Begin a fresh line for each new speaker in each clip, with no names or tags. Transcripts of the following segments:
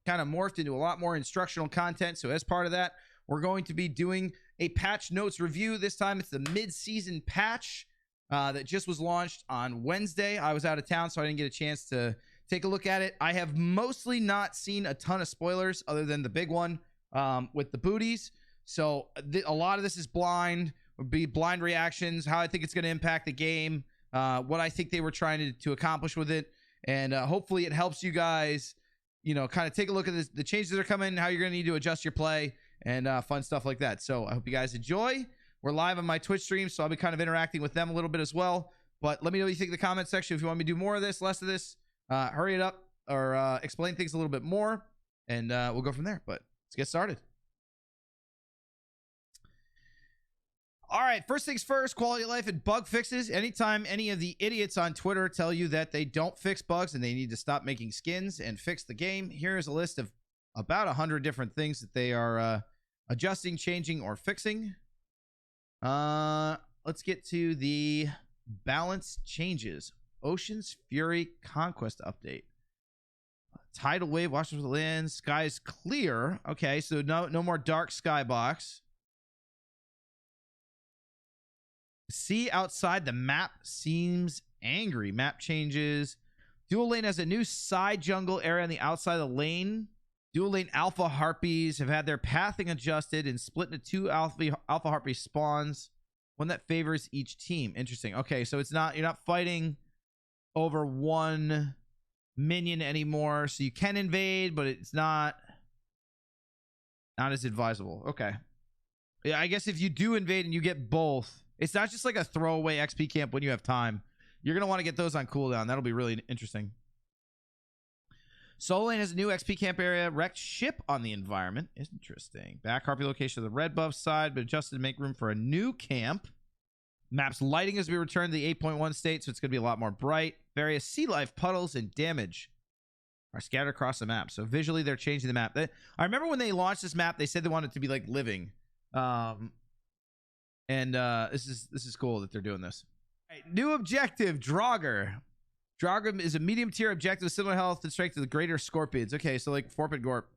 kind of morphed into a lot more instructional content. So as part of that, we're going to be doing a patch notes review. This time it's the mid-season patch that just was launched on Wednesday. I was out of town, so I didn't get a chance to take a look at it. I have mostly not seen a ton of spoilers other than the big one with the booties. So a lot of this is blind, would be blind reactions, how I think it's going to impact the game, what I think they were trying to accomplish with it. And hopefully it helps you guys, you know, kind of take a look at this, the changes that are coming, how you're going to need to adjust your play, and fun stuff like that. So I hope you guys enjoy. We're live on my Twitch stream, so I'll be kind of interacting with them a little bit as well. But let me know what you think in the comment section. If you want me to do more of this, less of this, hurry it up, or explain things a little bit more, and we'll go from there. But let's get started. All right, first things first, quality of life and bug fixes. Anytime any of the idiots on Twitter tell you that they don't fix bugs and they need to stop making skins and fix the game, here is a list of about 100 different things that they are adjusting, changing, or fixing. Let's get to the balance changes. Ocean's Fury Conquest update. Tidal wave washes the land. Skies clear. Okay, so no more dark skybox. Sea outside the map seems angry. Map changes. Dual lane has a new side jungle area on the outside of the lane. Dual lane alpha harpies have had their pathing adjusted and split into two alpha harpy spawns, one that favors each team. Interesting. Okay, so it's not, you're not fighting over one minion anymore, so you can invade, but it's not as advisable. Okay. Yeah, I guess if you do invade and you get both, it's not just like a throwaway XP camp when you have time. You're going to want to get those on cooldown. That'll be really interesting. Soul Lane has a new XP camp area. Wrecked ship on the environment. Interesting. Back harpy location of the red buff side, but adjusted to make room for a new camp. Map's lighting has been returned to the 8.1 state, so it's going to be a lot more bright. Various sea life puddles and damage are scattered across the map. So visually, they're changing the map. I remember when they launched this map, they said they wanted it to be like living. This is cool that they're doing this. All right, new objective, Draugr. Draugr is a medium tier objective with similar health and strength to the greater scorpions. Okay, so like Forp and Gorp.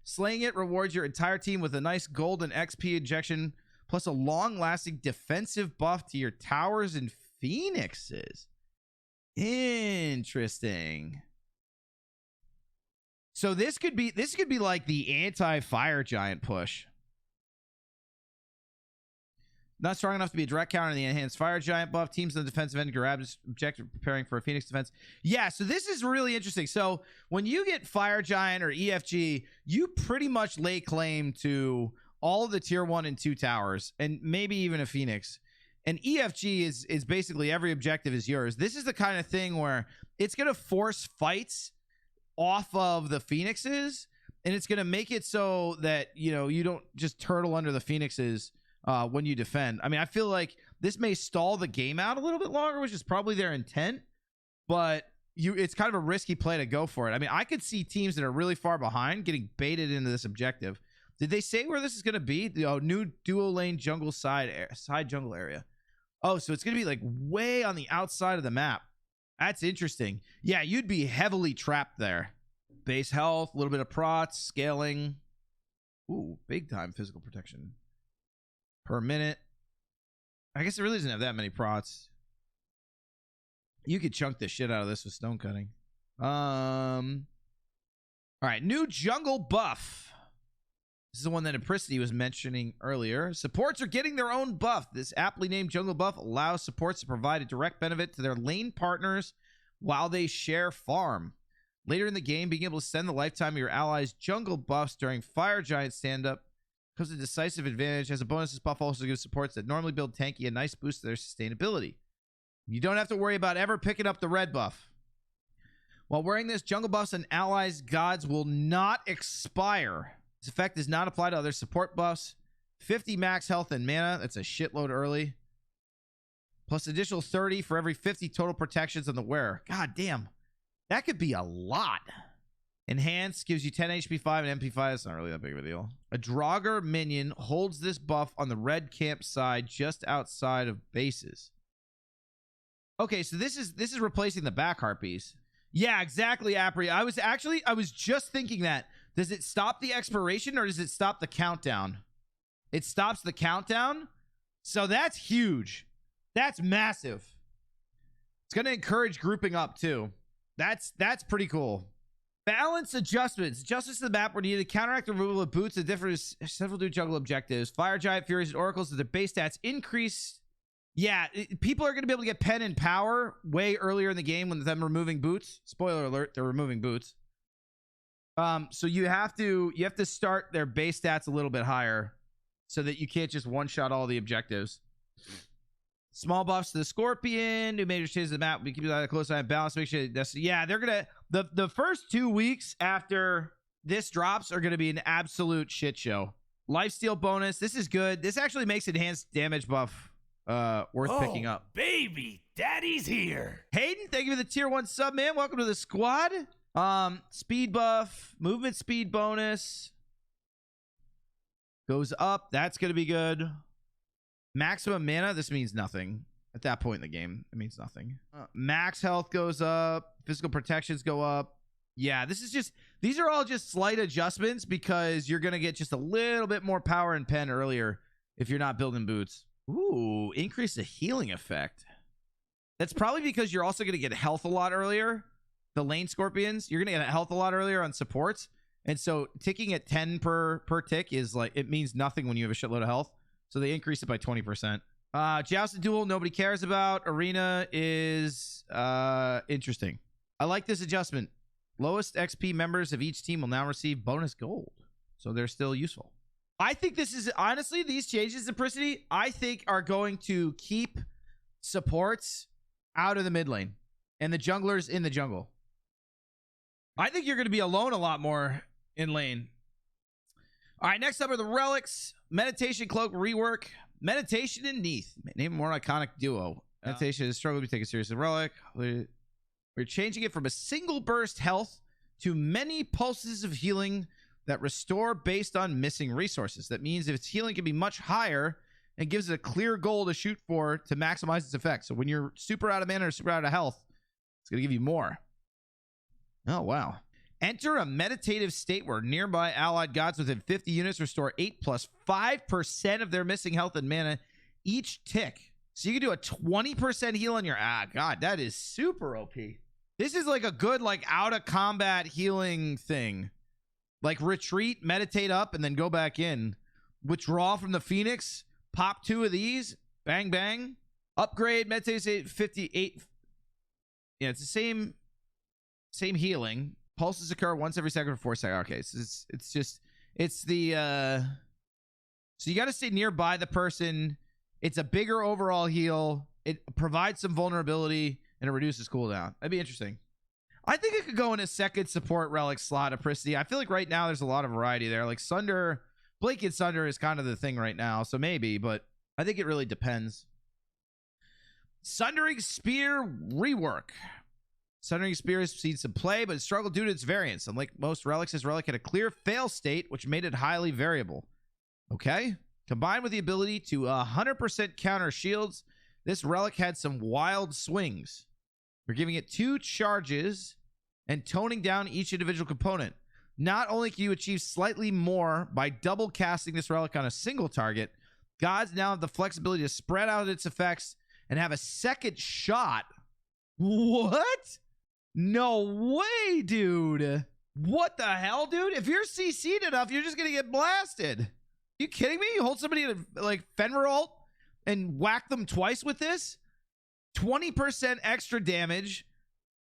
Slaying it rewards your entire team with a nice golden XP injection, plus a long-lasting defensive buff to your towers and phoenixes. Interesting. So this could be like the anti-fire giant push. Not strong enough to be a direct counter in the enhanced fire giant buff. Teams on the defensive end grab this objective preparing for a phoenix defense. Yeah, so this is really interesting. So when you get fire giant or EFG, you pretty much lay claim to all of the tier 1 and 2 towers, and maybe even a phoenix. And EFG is basically every objective is yours. This is the kind of thing where it's going to force fights off of the phoenixes, and it's going to make it so that, you know, you don't just turtle under the phoenixes when you defend. I mean, I feel like this may stall the game out a little bit longer, which is probably their intent, but it's kind of a risky play to go for it. I mean, I could see teams that are really far behind getting baited into this objective. Did they say where this is going to be? The new dual lane jungle side jungle area. Oh, so it's going to be like way on the outside of the map. That's interesting. Yeah, you'd be heavily trapped there. Base health, a little bit of prots, scaling. Ooh, big time physical protection per minute. I guess it really doesn't have that many prots. You could chunk the shit out of this with stone cutting. All right, new jungle buff. This is the one that Apricity was mentioning earlier. Supports are getting their own buff. This aptly named jungle buff allows supports to provide a direct benefit to their lane partners while they share farm. Later in the game, being able to send the lifetime of your allies' jungle buffs during Fire Giant stand-up comes a decisive advantage. As a bonus, this buff also gives supports that normally build tanky a nice boost to their sustainability. You don't have to worry about ever picking up the red buff. While wearing this, jungle buffs and allies' gods will not expire. This effect does not apply to other support buffs. 50 max health and mana. That's a shitload early. Plus additional 30 for every 50 total protections on the wearer. God damn. That could be a lot. Enhance gives you 10 HP 5 and MP 5. It's not really that big of a deal. A Draugr minion holds this buff on the red camp side just outside of bases. Okay, so this is replacing the back harpies. Yeah, exactly, Apri. I was just thinking that. Does it stop the expiration or does it stop the countdown? It stops the countdown. So that's huge. That's massive. It's going to encourage grouping up too. That's pretty cool. Balance adjustments. Adjustments to the map where needed to counteract the removal of boots and different several new jungle objectives. Fire Giant, Furies, and Oracles that their base stats increase. Yeah, people are going to be able to get pen and power way earlier in the game when them removing boots. Spoiler alert, they're removing boots. So you have to start their base stats a little bit higher so that you can't just one-shot all the objectives. Small buffs to the Scorpion. New major changes to the map. We keep a close eye on balance. Make sure that's, yeah, they're gonna the first 2 weeks after this drops are gonna be an absolute shit show. Lifesteal bonus. This is good. This actually makes enhanced damage buff worth picking up.
Baby, daddy's here.
Hayden, thank you for the tier 1 sub, man. Welcome to the squad. Speed buff, movement speed bonus goes up. That's gonna be good. Maximum mana, this means nothing at that point in the game. It means nothing. Max health goes up, physical protections go up. Yeah, these are all just slight adjustments because you're gonna get just a little bit more power and pen earlier if you're not building boots. Ooh, increase the healing effect. That's probably because you're also gonna get health a lot earlier. The lane scorpions, you're gonna get health a lot earlier on supports, and so ticking at 10 per tick is like, it means nothing when you have a shitload of health. So they increase it by 20%. Jousted Duel, nobody cares about. Arena is interesting. I like this adjustment. Lowest XP members of each team will now receive bonus gold. So they're still useful. I think this is, honestly, these changes to Pricity, I think are going to keep supports out of the mid lane and the junglers in the jungle. I think you're going to be alone a lot more in lane. All right, next up are the relics. Meditation Cloak rework. Meditation and Neath. Name a more iconic duo. Meditation is struggling to take a serious relic. We're changing it from a single burst health to many pulses of healing that restore based on missing resources. That means if its healing can be much higher and gives it a clear goal to shoot for to maximize its effect. So when you're super out of mana or super out of health, it's going to give you more. Oh, wow. Enter a meditative state where nearby allied gods within 50 units restore 8 plus 5% of their missing health and mana each tick. So you can do a 20% heal on your... God, that is super OP. This is like a good, like, out-of-combat healing thing. Like, retreat, meditate up, and then go back in. Withdraw from the Phoenix. Pop 2 of these. Bang, bang. Upgrade, meditate state, 58. Yeah, it's the same healing. Pulses occur once every second for 4 seconds. Okay, so it's the so you got to stay nearby the person. It's a bigger overall heal. It provides some vulnerability and it reduces cooldown. That'd be interesting. I think it could go in a second support relic slot of Pricity. I feel like right now there's a lot of variety there. Like Sunder, Blake and Sunder is kind of the thing right now, so maybe, but I think it really depends. Sundering Spear rework. Sundering Spear has seen some play, but it struggled due to its variance. Unlike most relics, this relic had a clear fail state, which made it highly variable. Okay. Combined with the ability to 100% counter shields, this relic had some wild swings. We're giving it 2 charges and toning down each individual component. Not only can you achieve slightly more by double casting this relic on a single target, gods now have the flexibility to spread out its effects and have a second shot. What? No way, dude. What the hell, dude? If you're CC'd enough, you're just gonna get blasted. You kidding me? You hold somebody in a, like, Fenrir ult and whack them twice with this? 20% extra damage,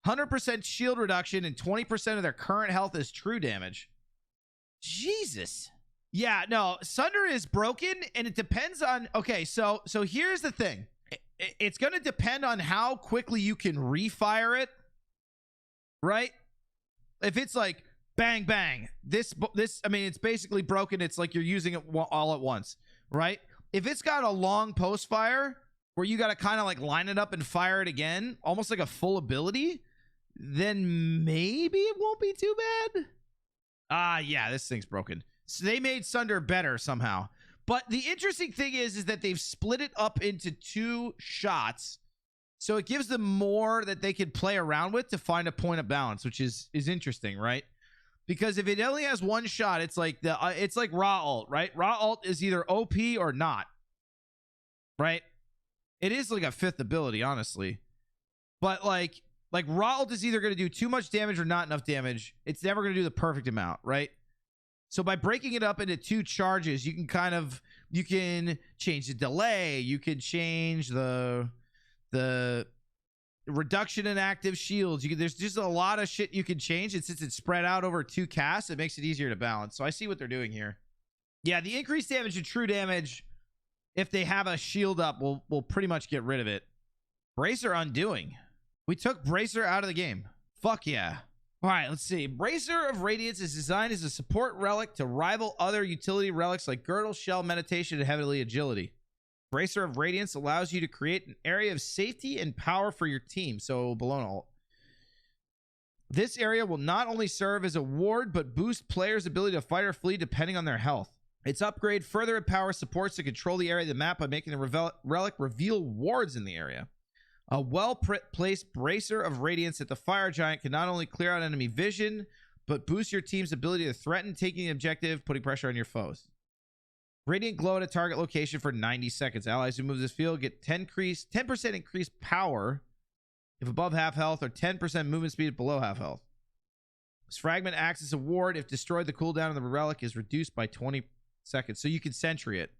100% shield reduction, and 20% of their current health is true damage. Jesus. Yeah, no, Sunder is broken, and it depends on... Okay, so here's the thing. It's going to depend on how quickly you can refire it. Right? If it's like bang bang, this I mean, it's basically broken. It's like you're using it all at once, right? If it's got a long post fire where you got to kind of like line it up and fire it again, almost like a full ability, then maybe it won't be too bad. Yeah, this thing's broken. So they made Sunder better somehow. But the interesting thing is that they've split it up into 2 shots. So it gives them more that they could play around with to find a point of balance, which is interesting, right? Because if it only has one shot, it's like it's like raw ult, right? Raw ult is either OP or not, right? It is like a 5th ability, honestly. But like raw ult is either going to do too much damage or not enough damage. It's never going to do the perfect amount, right? So by breaking it up into 2 charges, you can change the delay, you can change the reduction in active shields. There's just a lot of shit you can change, and since it's spread out over 2 casts, it makes it easier to balance. So I see what they're doing here. Yeah, the increased damage and true damage, if they have a shield up, will pretty much get rid of it. Bracer Undoing. We took Bracer out of the game. Fuck yeah. All right, let's see. Bracer of Radiance is designed as a support relic to rival other utility relics like Girdle, Shell, Meditation, and Heavenly Agility. Bracer of Radiance allows you to create an area of safety and power for your team. So, Bologna ult. This area will not only serve as a ward, but boost players' ability to fight or flee depending on their health. Its upgrade further empowers supports to control the area of the map by making the relic reveal wards in the area. A well-placed Bracer of Radiance at the Fire Giant can not only clear out enemy vision, but boost your team's ability to threaten taking the objective, putting pressure on your foes. Radiant glow at a target location for 90 seconds. Allies who move this field get 10% increased power if above half health, or 10% movement speed if below half health. This fragment acts as a ward. If destroyed, the cooldown of the relic is reduced by 20 seconds. So you can sentry it.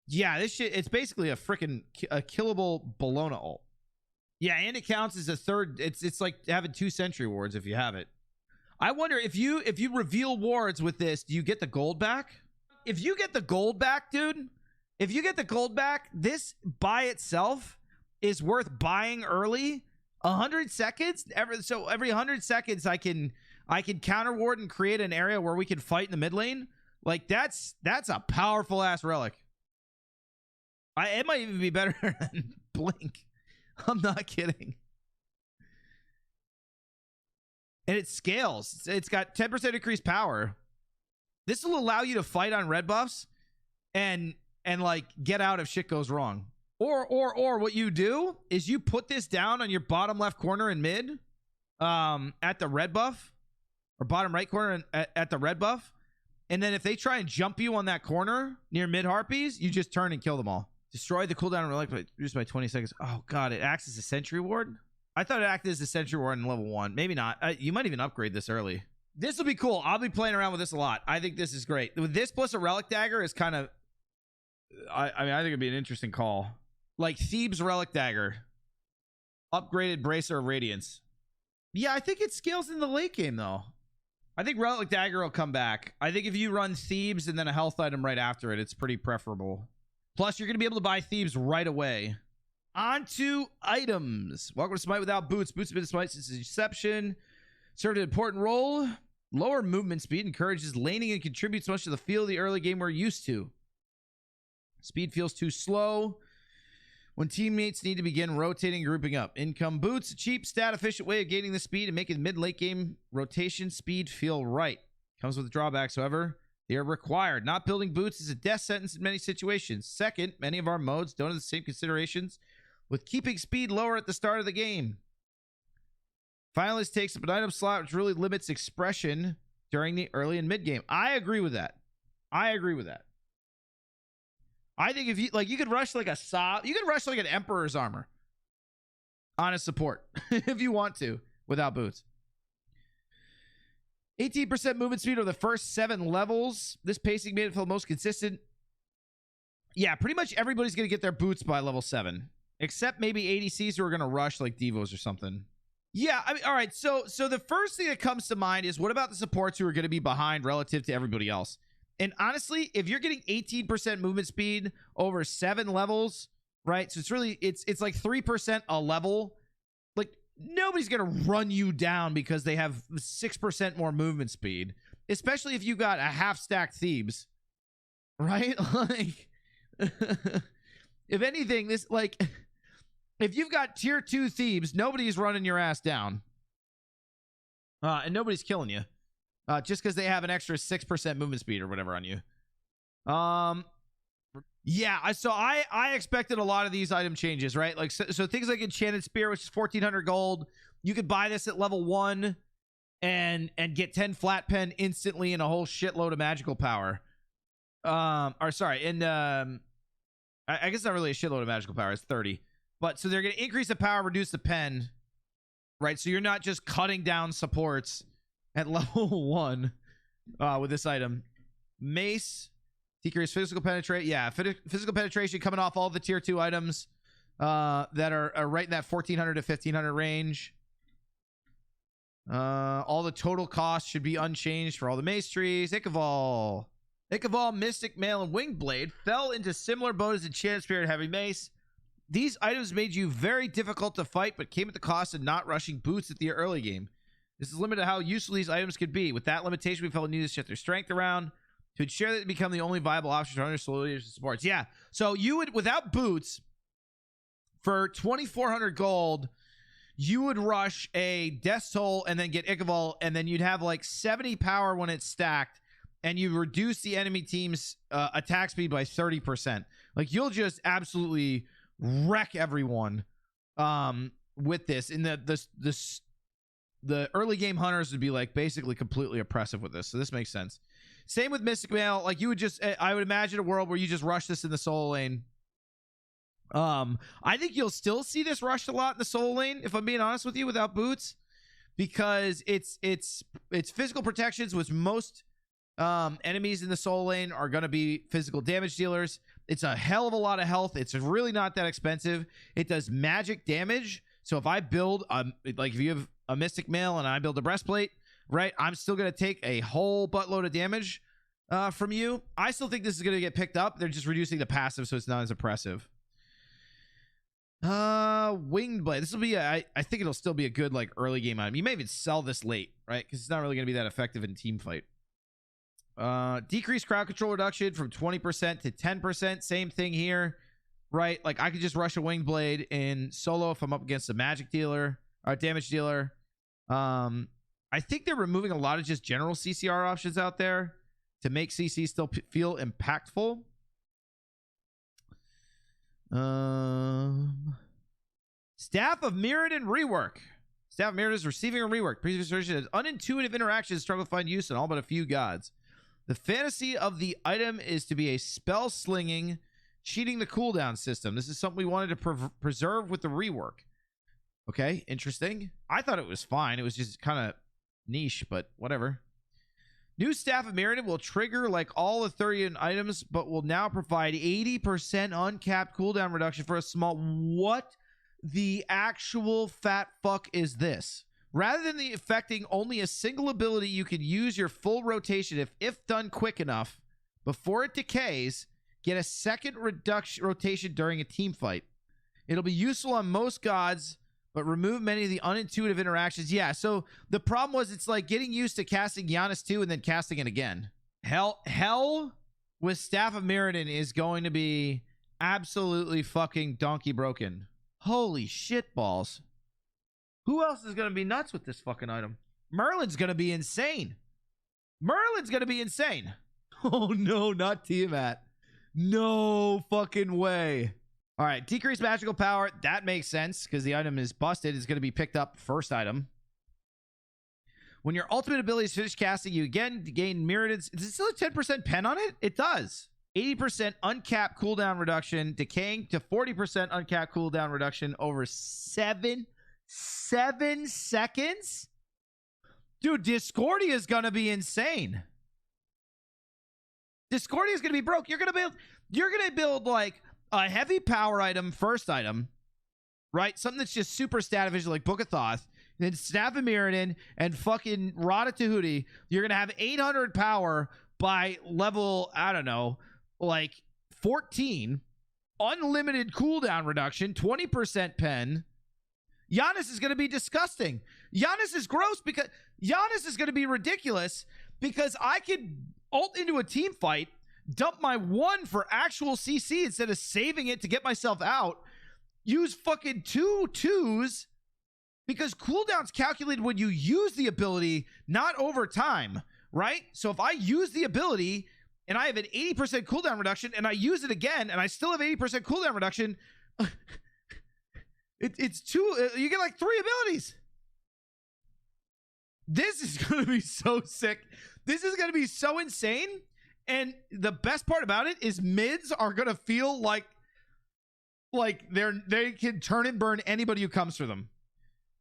Yeah, this shit, it's basically a freaking killable Bologna ult. Yeah, and it counts as a third. It's like having 2 sentry wards if you have it. I wonder if you reveal wards with this, do you get the gold back? If you get the gold back, dude, if you get the gold back, this by itself is worth buying early. 100 seconds. Every 100 seconds, I can counter ward and create an area where we can fight in the mid lane. Like that's a powerful ass relic. It might even be better than Blink. I'm not kidding. And it scales. It's got 10% increased power. This will allow you to fight on red buffs and like get out if shit goes wrong. Or what you do is you put this down on your bottom left corner in mid at the red buff, or bottom right corner at the red buff. And then if they try and jump you on that corner near mid harpies, you just turn and kill them all. Destroy the cooldown relic reduced by 20 seconds. Oh god, it acts as a sentry ward? I thought it acted as a sentry ward in level 1. Maybe not. You might even upgrade this early. This will be cool. I'll be playing around with this a lot. I think this is great. With this plus a relic dagger is kind of... I mean, I think it'd be an interesting call. Like Thebes Relic Dagger. Upgraded Bracer of Radiance. Yeah, I think it scales in the late game, though. I think Relic Dagger will come back. I think if you run Thebes and then a health item right after it, it's pretty preferable. Plus, you're going to be able to buy Thebes right away. On to items. Welcome to Smite without boots. Boots have been Smite since its inception. Served an important role. Lower movement speed encourages laning and contributes much to the feel of the early game we're used to. Speed feels too slow when teammates need to begin rotating and grouping up. Income boots, a cheap, stat-efficient way of gaining the speed and making mid-late game rotation speed feel right. Comes with drawbacks, however. They are required. Not building boots is a death sentence in many situations. Second, many of our modes don't have the same considerations with keeping speed lower at the start of the game. Finally, this takes up an item slot, which really limits expression during the early and mid game. I agree with that. I think if you you could rush like you could rush like an Emperor's armor on a support if you want to without boots. 18% movement speed over the first 7 levels. This pacing made it feel most consistent. Yeah, pretty much everybody's going to get their boots by level 7. Except maybe ADCs who are going to rush like Devos or something. Yeah, I mean, all right. So the first thing that comes to mind is, what about the supports who are going to be behind relative to everybody else? And honestly, if you're getting 18% movement speed over 7 levels, right? So it's like 3% a level. Like, nobody's going to run you down because they have 6% more movement speed, especially if you got a half-stacked Thebes, right? Like, if anything, this, like, if you've got tier 2 Thebes, nobody's running your ass down. And nobody's killing you. Just because they have an extra 6% movement speed or whatever on you. Yeah, so I expected a lot of these item changes, right? Like, so things like Enchanted Spear, which is 1,400 gold. You could buy this at level 1 and get 10 flat pen instantly and a whole shitload of magical power. Or sorry, and I guess not really a shitload of magical power. It's 30. But so they're going to increase the power, reduce the pen, right? So you're not just cutting down supports at level 1 with this item. Mace, decrease physical penetration. Yeah, physical penetration coming off all the tier 2 items that are right in that 1400 to 1500 range. All the total cost should be unchanged for all the mace trees. Ichabal, Mystic Mail, and Winged Blade fell into similar boat as Enchanted Spear and Heavy Mace. These items made you very difficult to fight, but came at the cost of not rushing boots at the early game. This is limited to how useful these items could be. With that limitation, we felt we needed to shift their strength around to ensure that they become the only viable option for other soldiers and supports. Yeah, so you would, without boots, for 2,400 gold, you would rush a Death Soul and then get Ichabal, and then you'd have like 70 power when it's stacked, and you reduce the enemy team's attack speed by 30%. Like, you'll just absolutely wreck everyone with this. And the early game hunters would be like basically completely oppressive with this. So this makes sense. Same with Mystic Mail. Like, you would just, I would imagine a world where you just rush this in the solo lane. I think you'll still see this rushed a lot in the solo lane, if I'm being honest with you, without boots, because it's physical protections, which most enemies in the solo lane are going to be physical damage dealers. It's a hell of a lot of health. It's really not that expensive. It does magic damage. So if I build like if you have a Mystic Mail and I build a breastplate, right, I'm still going to take a whole buttload of damage from you. I still think this is going to get picked up. They're just reducing the passive, so it's not as oppressive. Winged Blade. This will be I think it'll still be a good like early game item. You may even sell this late, right? Because it's not really going to be that effective in a team fight. Decreased crowd control reduction from 20% to 10%. Same thing here, right? Like, I could just rush a Winged Blade in solo if I'm up against a magic dealer or damage dealer. I think they're removing a lot of just general CCR options out there to make CC still feel impactful. Staff of Mirrodin rework. Staff of Mirrodin is receiving a rework. Previous version has unintuitive interactions, struggle to find use in all but a few gods. The fantasy of the item is to be a spell slinging, cheating the cooldown system. This is something we wanted to preserve with the rework. Okay, interesting. I thought it was fine. It was just kind of niche, but whatever. New Staff of Mirrodin will trigger like all Arthurian items, but will now provide 80% uncapped cooldown reduction for a small... What the actual fat fuck is this? Rather than the affecting only a single ability, you can use your full rotation if done quick enough before it decays. Get a second rotation during a team fight. It'll be useful on most gods, but remove many of the unintuitive interactions. Yeah, so the problem was it's like getting used to casting Giannis 2 and then casting it again. Hell with Staff of Mirrodin is going to be absolutely fucking donkey broken. Holy shit balls. Who else is going to be nuts with this fucking item? Merlin's going to be insane. Merlin's going to be insane. Oh no, not Tiamat. No fucking way. All right, decreased magical power. That makes sense because the item is busted. It's going to be picked up first item. When your ultimate ability is finished casting, you again gain Mirrodin's. Does it still have 10% pen on it? It does. 80% uncapped cooldown reduction, decaying to 40% uncapped cooldown reduction over 7 seconds. Dude, Discordia is gonna be insane. Discordia is gonna be broke. You're gonna build like a heavy power item, first item, right? Something that's just super stat efficient, like Book of Thoth, and then Staff of Mirrodin and fucking Rada Tahuti. You're gonna have 800 power by level, I don't know, like 14. Unlimited cooldown reduction, 20% pen. Giannis is going to be disgusting. Giannis is gross because Giannis is going to be ridiculous because I could ult into a team fight, dump my 1 for actual CC instead of saving it to get myself out, use fucking 2 2s because cooldown's calculated when you use the ability, not over time, right? So if I use the ability and I have an 80% cooldown reduction and I use it again and I still have 80% cooldown reduction, it's 2, you get like 3 abilities. This is going to be so sick. This is going to be so insane. And the best part about it is mids are going to feel like they can turn and burn anybody who comes for them.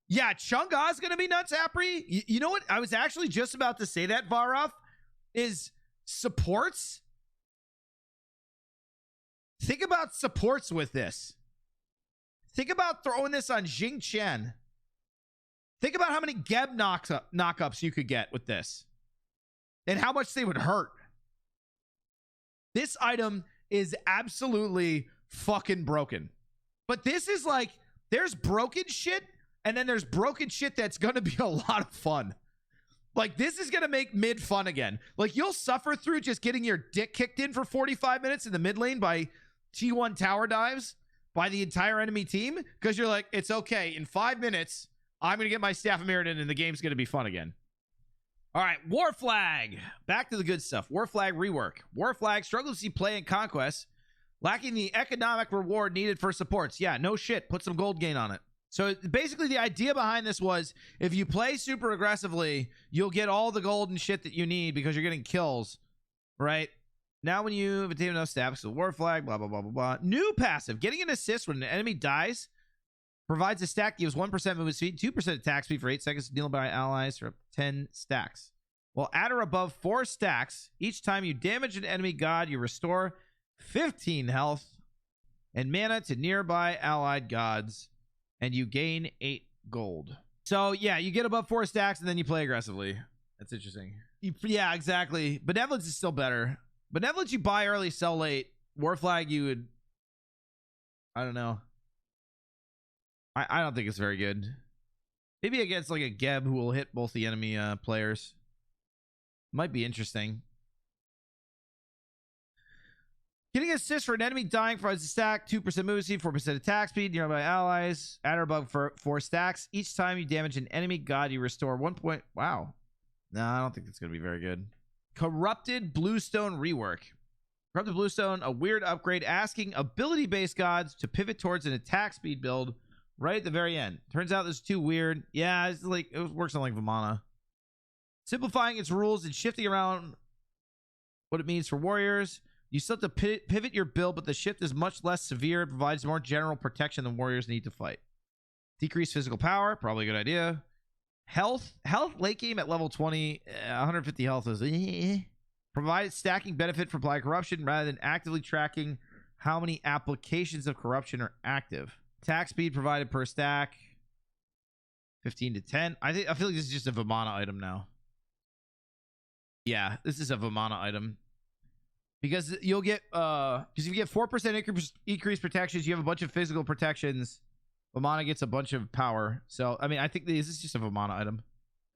Yeah, Chunga is going to be nuts, Apri. You know what? I was actually just about to say that, Varov, is supports. Think about supports with this. Think about throwing this on Jing Chen. Think about how many Geb knockups you could get with this. And how much they would hurt. This item is absolutely fucking broken. But this is like, there's broken shit, and then there's broken shit that's going to be a lot of fun. Like, this is going to make mid fun again. Like, you'll suffer through just getting your dick kicked in for 45 minutes in the mid lane by T1 tower dives by the entire enemy team, because you're like, it's okay. In 5 minutes, I'm going to get my Staff of Mirrodin, and the game's going to be fun again. All right, War Flag. Back to the good stuff. War Flag rework. War Flag struggles to see play in Conquest, lacking the economic reward needed for supports. Yeah, no shit. Put some gold gain on it. So basically the idea behind this was, if you play super aggressively, you'll get all the gold and shit that you need because you're getting kills, right? Now when you obtain enough stats, so War Flag, blah, blah, blah, blah, blah. New passive. Getting an assist when an enemy dies provides a stack that gives 1% movement speed, 2% attack speed for 8 seconds, dealt by allies for 10 stacks. Well, at or above 4 stacks, each time you damage an enemy god, you restore 15 health and mana to nearby allied gods, and you gain 8 gold. So, yeah, you get above 4 stacks, and then you play aggressively. That's interesting. Yeah, exactly. Benevolence is still better. Benevolence, you buy early, sell late. War Flag, you would... I don't know. I don't think it's very good. Maybe against like a Geb who will hit both the enemy players. Might be interesting. Getting an assist for an enemy dying provides a stack, 2% movement speed, 4% attack speed, nearby allies, at or above for 4 stacks. Each time you damage an enemy god, you restore 1 point. Wow. No, I don't think it's going to be very good. Corrupted Bluestone rework. Corrupted Bluestone, a weird upgrade asking ability-based gods to pivot towards an attack speed build right at the very end. Turns out this is too weird. Yeah, it's like it works on like Vamana. Simplifying its rules and shifting around what it means for warriors. You still have to pivot your build, but the shift is much less severe. It provides more general protection than warriors need to fight. Decrease physical power, probably a good idea. Health late game at level 20, 150 health is provide stacking benefit for apply corruption rather than actively tracking how many applications of corruption are active. Attack speed provided per stack, 15 to 10. I feel like this is just a Vamana item now. Yeah, this is a Vamana item. Because you'll get because if you get 4% increased protections, you have a bunch of physical protections. Vamana gets a bunch of power. So I mean, I think this is just a Vamana item.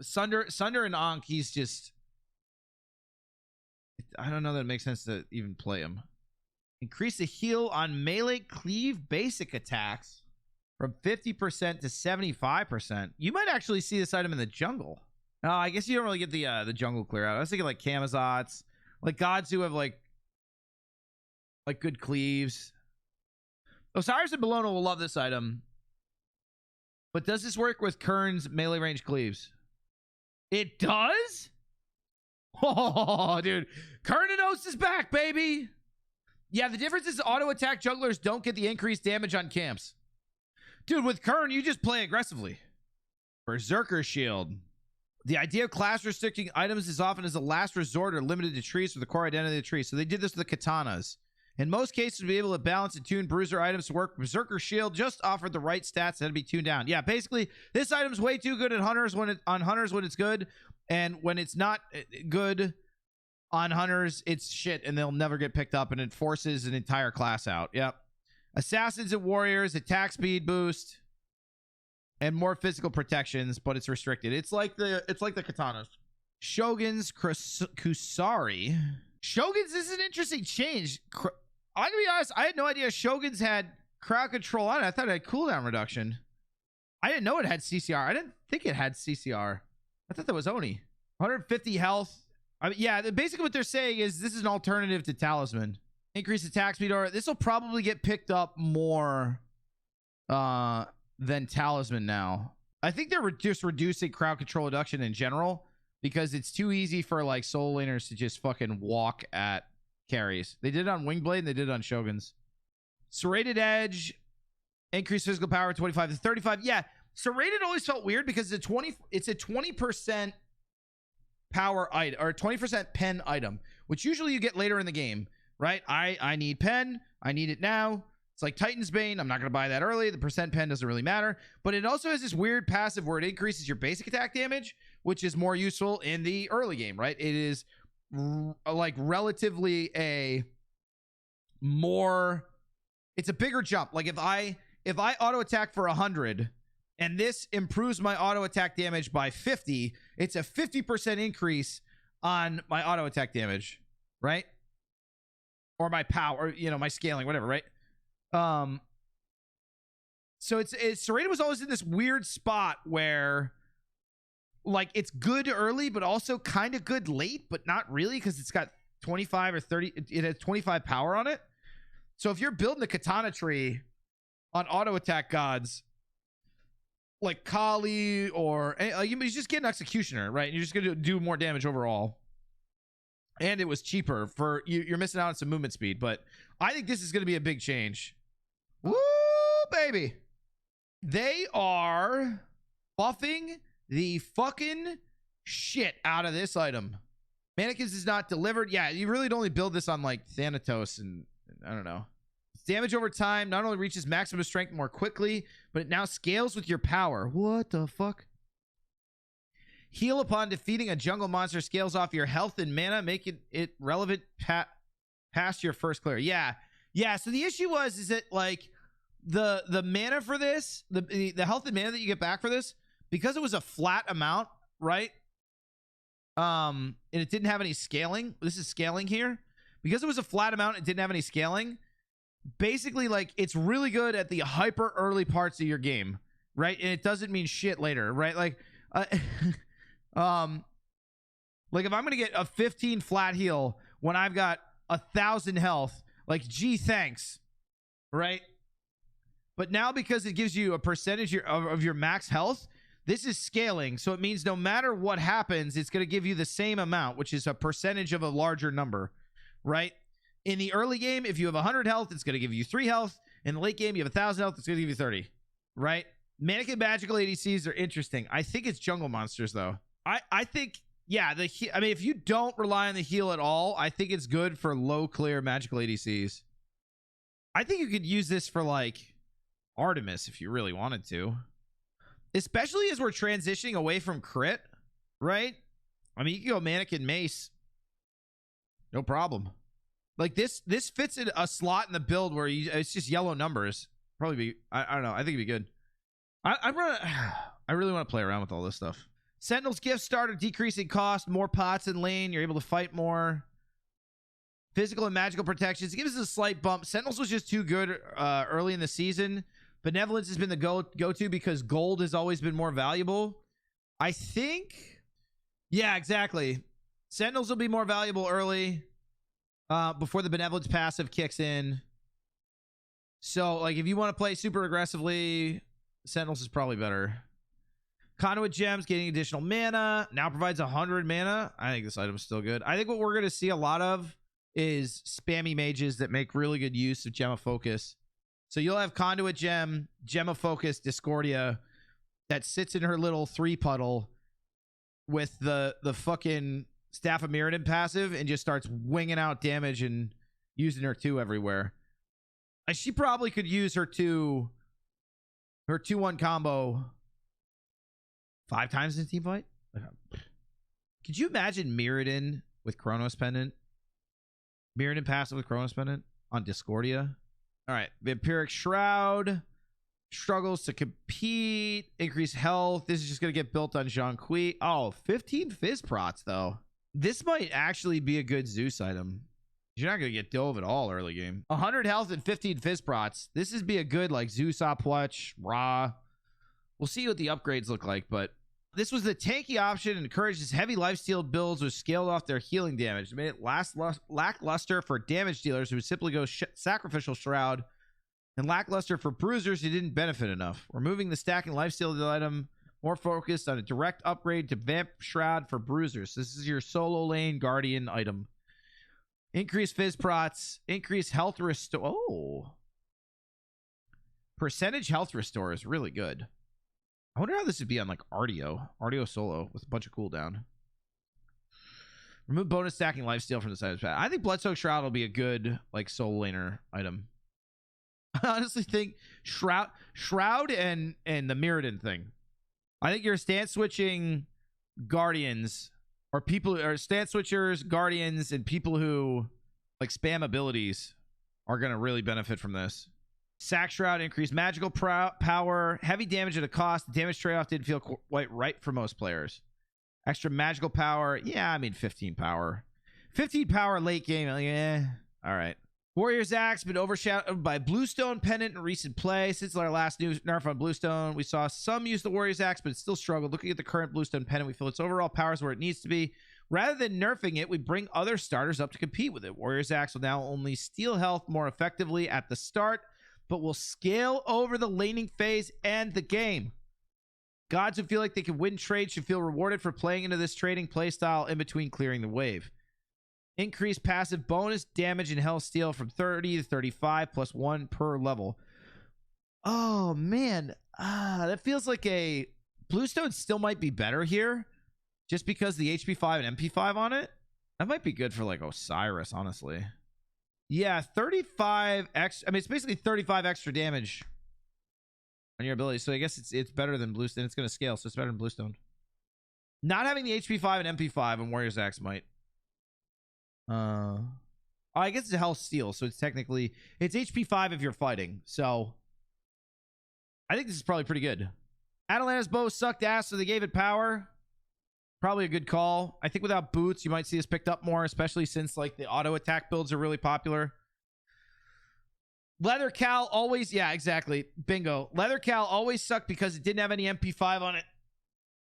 Sunder and Ankh, he's just, I don't know that it makes sense to even play him. Increase the heal on melee cleave basic attacks from 50% to 75%. You might actually see this item in the jungle. Oh, I guess you don't really get the jungle clear out. I was thinking like Kamazots, like gods who have like good cleaves. Osiris and Bologna will love this item. But does this work with Kern's melee range cleaves? It does? Oh, dude. Kernanos is back, baby. Yeah, the difference is auto attack jugglers don't get the increased damage on camps. Dude, with Kern, you just play aggressively. Berserker Shield. The idea of class restricting items is often as a last resort or limited to trees for the core identity of the tree. So they did this with the katanas. In most cases, to be able to balance and tune bruiser items to work, Berserker Shield just offered the right stats that had to be tuned down. Yeah, basically, this item's way too good at hunters when it's good, and when it's not good on hunters, it's shit, and they'll never get picked up, and it forces an entire class out. Yep. Assassins and warriors, attack speed boost, and more physical protections, but it's restricted. It's like the katanas. Shoguns Kusari. Shoguns is an interesting change. I'm gonna be honest, I had no idea Shoguns had crowd control on it. I thought it had cooldown reduction. I didn't know it had CCR. I didn't think it had CCR. I thought that was Oni. 150 health. I mean, yeah, basically what they're saying is this is an alternative to Talisman. Increase attack speed, or this will probably get picked up more than Talisman now. I think they're just reducing crowd control reduction in general because it's too easy for like soul laners to just fucking walk at carries. They did it on Wingblade and they did it on Shoguns. Serrated Edge, increased physical power 25 to 35. Yeah, Serrated always felt weird because it's a 20% power item or 20% pen item, which usually you get later in the game, right? I need pen. I need it now. It's like Titan's Bane. I'm not going to buy that early. The percent pen doesn't really matter. But it also has this weird passive where it increases your basic attack damage, which is more useful in the early game, right? It is like relatively a more... It's a bigger jump. Like if I auto attack for 100 and this improves my auto attack damage by 50, it's a 50% increase on my auto attack damage, right? Or my power, you know, my scaling, whatever, right? So it's Serrated was always in this weird spot where like it's good early, but also kind of good late, but not really because it's got 25 or 30. It has 25 power on it. So if you're building the katana tree on auto attack gods like Kali or you just get an executioner, right? You're just going to do more damage overall. And it was cheaper for you. You're missing out on some movement speed, but I think this is going to be a big change. Woo, baby. They are buffing the fucking shit out of this item. Mannequins is not delivered. Yeah, you really only build this on like Thanatos and I don't know. Damage over time not only reaches maximum strength more quickly, but it now scales with your power. What the fuck? Heal upon defeating a jungle monster scales off your health and mana, making it relevant past your first clear. Yeah. So the issue is that like the mana for this, the health and mana that you get back for this, because it was a flat amount, right? And it didn't have any scaling. This is scaling here. Because it was a flat amount, it didn't have any scaling. Basically, like it's really good at the hyper early parts of your game, right? And it doesn't mean shit later, right? Like like if I'm gonna get a 15 flat heal when I've got 1,000 health, like gee thanks, right? But now because it gives you a percentage of your max health, this is scaling, so it means no matter what happens, it's gonna give you the same amount, which is a percentage of a larger number, right? In the early game, if you have 100 health, it's gonna give you 3 health. In the late game, you have 1,000 health, it's gonna give you 30, right? Mannequin magical ADCs are interesting. I think it's jungle monsters though. I think, yeah, I mean, if you don't rely on the heal at all, I think it's good for low clear magical ADCs. I think you could use this for like Artemis if you really wanted to. Especially as we're transitioning away from crit, right? I mean, you can go mannequin mace. No problem. Like this fits in a slot in the build where it's just yellow numbers. Probably be, I don't know. I think it'd be good. I really want to play around with all this stuff. Sentinel's gift starter, decreasing cost, more pots in lane. You're able to fight more. Physical and magical protections. It gives us a slight bump. Sentinels was just too good early in the season. Benevolence has been the go-to because gold has always been more valuable. I think, yeah, exactly. Sentinels will be more valuable early before the Benevolence passive kicks in. So, like, if you want to play super aggressively, Sentinels is probably better. Conduit Gems, getting additional mana. Now provides 100 mana. I think this item is still good. I think what we're going to see a lot of is spammy mages that make really good use of Gem of Focus. So you'll have Conduit Gem, Gem of Focus, Discordia that sits in her little 3-puddle with the fucking Staff of Mirrodin passive and just starts winging out damage and using her 2 everywhere. She probably could use her 2-1 combo 5 times in a team fight. Could you imagine Mirrodin with Chronos Pendant? Mirrodin passive with Chronos Pendant on Discordia. All right, Vampiric Shroud struggles to compete, increase health. This is just going to get built on Jean Kui. Oh, 15 Fizz Prots, though. This might actually be a good Zeus item. You're not going to get dove at all early game. 100 health and 15 Fizz Prots. This is be a good, like, Zeus Opwatch, Ra. We'll see what the upgrades look like, but this was the tanky option and encourages heavy lifesteal builds which scaled off their healing damage. It made it lackluster for damage dealers who would simply go Sacrificial Shroud, and lackluster for bruisers who didn't benefit enough. Removing the stacking lifesteal item More focused on a direct upgrade to Vamp Shroud for bruisers. This is your solo lane guardian item. Increase Fizz Prots. Increase health restore. Oh. Percentage health restore is really good. I wonder how this would be on like Artio. Artio solo with a bunch of cooldown. Remove bonus stacking lifesteal from the side of the path. I think Bloodsoaked Shroud will be a good like solo laner item. I honestly think Shroud and the Mirrodin thing. I think your stance switching guardians or people or stance switchers, guardians, and people who like spam abilities are going to really benefit from this. Sack Shroud, increased magical power, heavy damage at a cost. The damage trade-off didn't feel quite right for most players. Extra magical power. Yeah, I mean 15 power. 15 power late game. Yeah. All right. Warrior's Axe been overshadowed by Bluestone Pendant in recent play. Since our last news nerf on Bluestone, we saw some use the Warrior's Axe, but it still struggled. Looking at the current Bluestone Pendant, we feel its overall power is where it needs to be. Rather than nerfing it, we bring other starters up to compete with it. Warrior's Axe will now only steal health more effectively at the start, but will scale over the laning phase and the game. Gods who feel like they can win trades should feel rewarded for playing into this trading playstyle in between clearing the wave. Increase passive bonus damage and health steal from 30 to 35 plus 1 per level. Oh man, that feels like a Bluestone still might be better here just because the HP 5 and MP 5 on it. That might be good for like Osiris, honestly. Yeah, 35 extra. I mean, it's basically 35 extra damage on your ability. So I guess it's better than Bluestone. It's going to scale, so it's better than Bluestone. Not having the HP 5 and MP 5 on Warrior's Axe might. I guess it's a health steal, so it's technically it's HP 5 if you're fighting. So I think this is probably pretty good. Atalanta's bow sucked ass, so they gave it power. Probably a good call. I think without boots, you might see us picked up more, especially since like the auto attack builds are really popular. Leather Cal always, yeah, exactly. Bingo. Leather Cal always sucked because it didn't have any MP5 on it.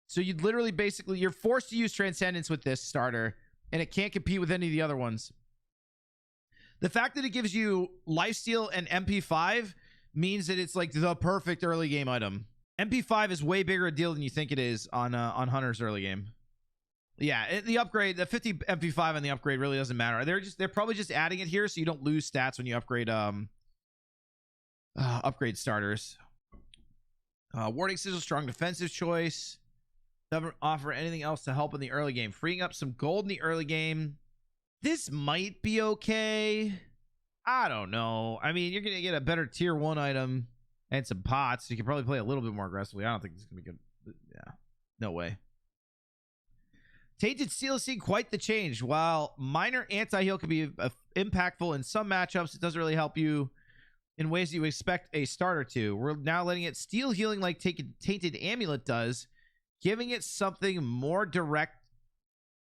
So you'd literally basically, you're forced to use Transcendence with this starter, and it can't compete with any of the other ones. The fact that it gives you lifesteal and MP5 means that it's like the perfect early game item. MP5 is way bigger a deal than you think it is on Hunter's early game. Yeah, the upgrade, the 50 MP5 on the upgrade really doesn't matter. They're probably just adding it here so you don't lose stats when you upgrade upgrade starters. Warding Sigil, strong defensive choice. Doesn't offer anything else to help in the early game. Freeing up some gold in the early game. This might be okay. I don't know. I mean, you're going to get a better tier 1 item and some pots. You can probably play a little bit more aggressively. I don't think this is going to be good. Yeah, no way. Tainted Steel has seen quite the change. While minor anti-heal can be impactful in some matchups, it doesn't really help you in ways you expect a starter to. We're now letting it steal healing like Tainted Amulet does, giving it something more direct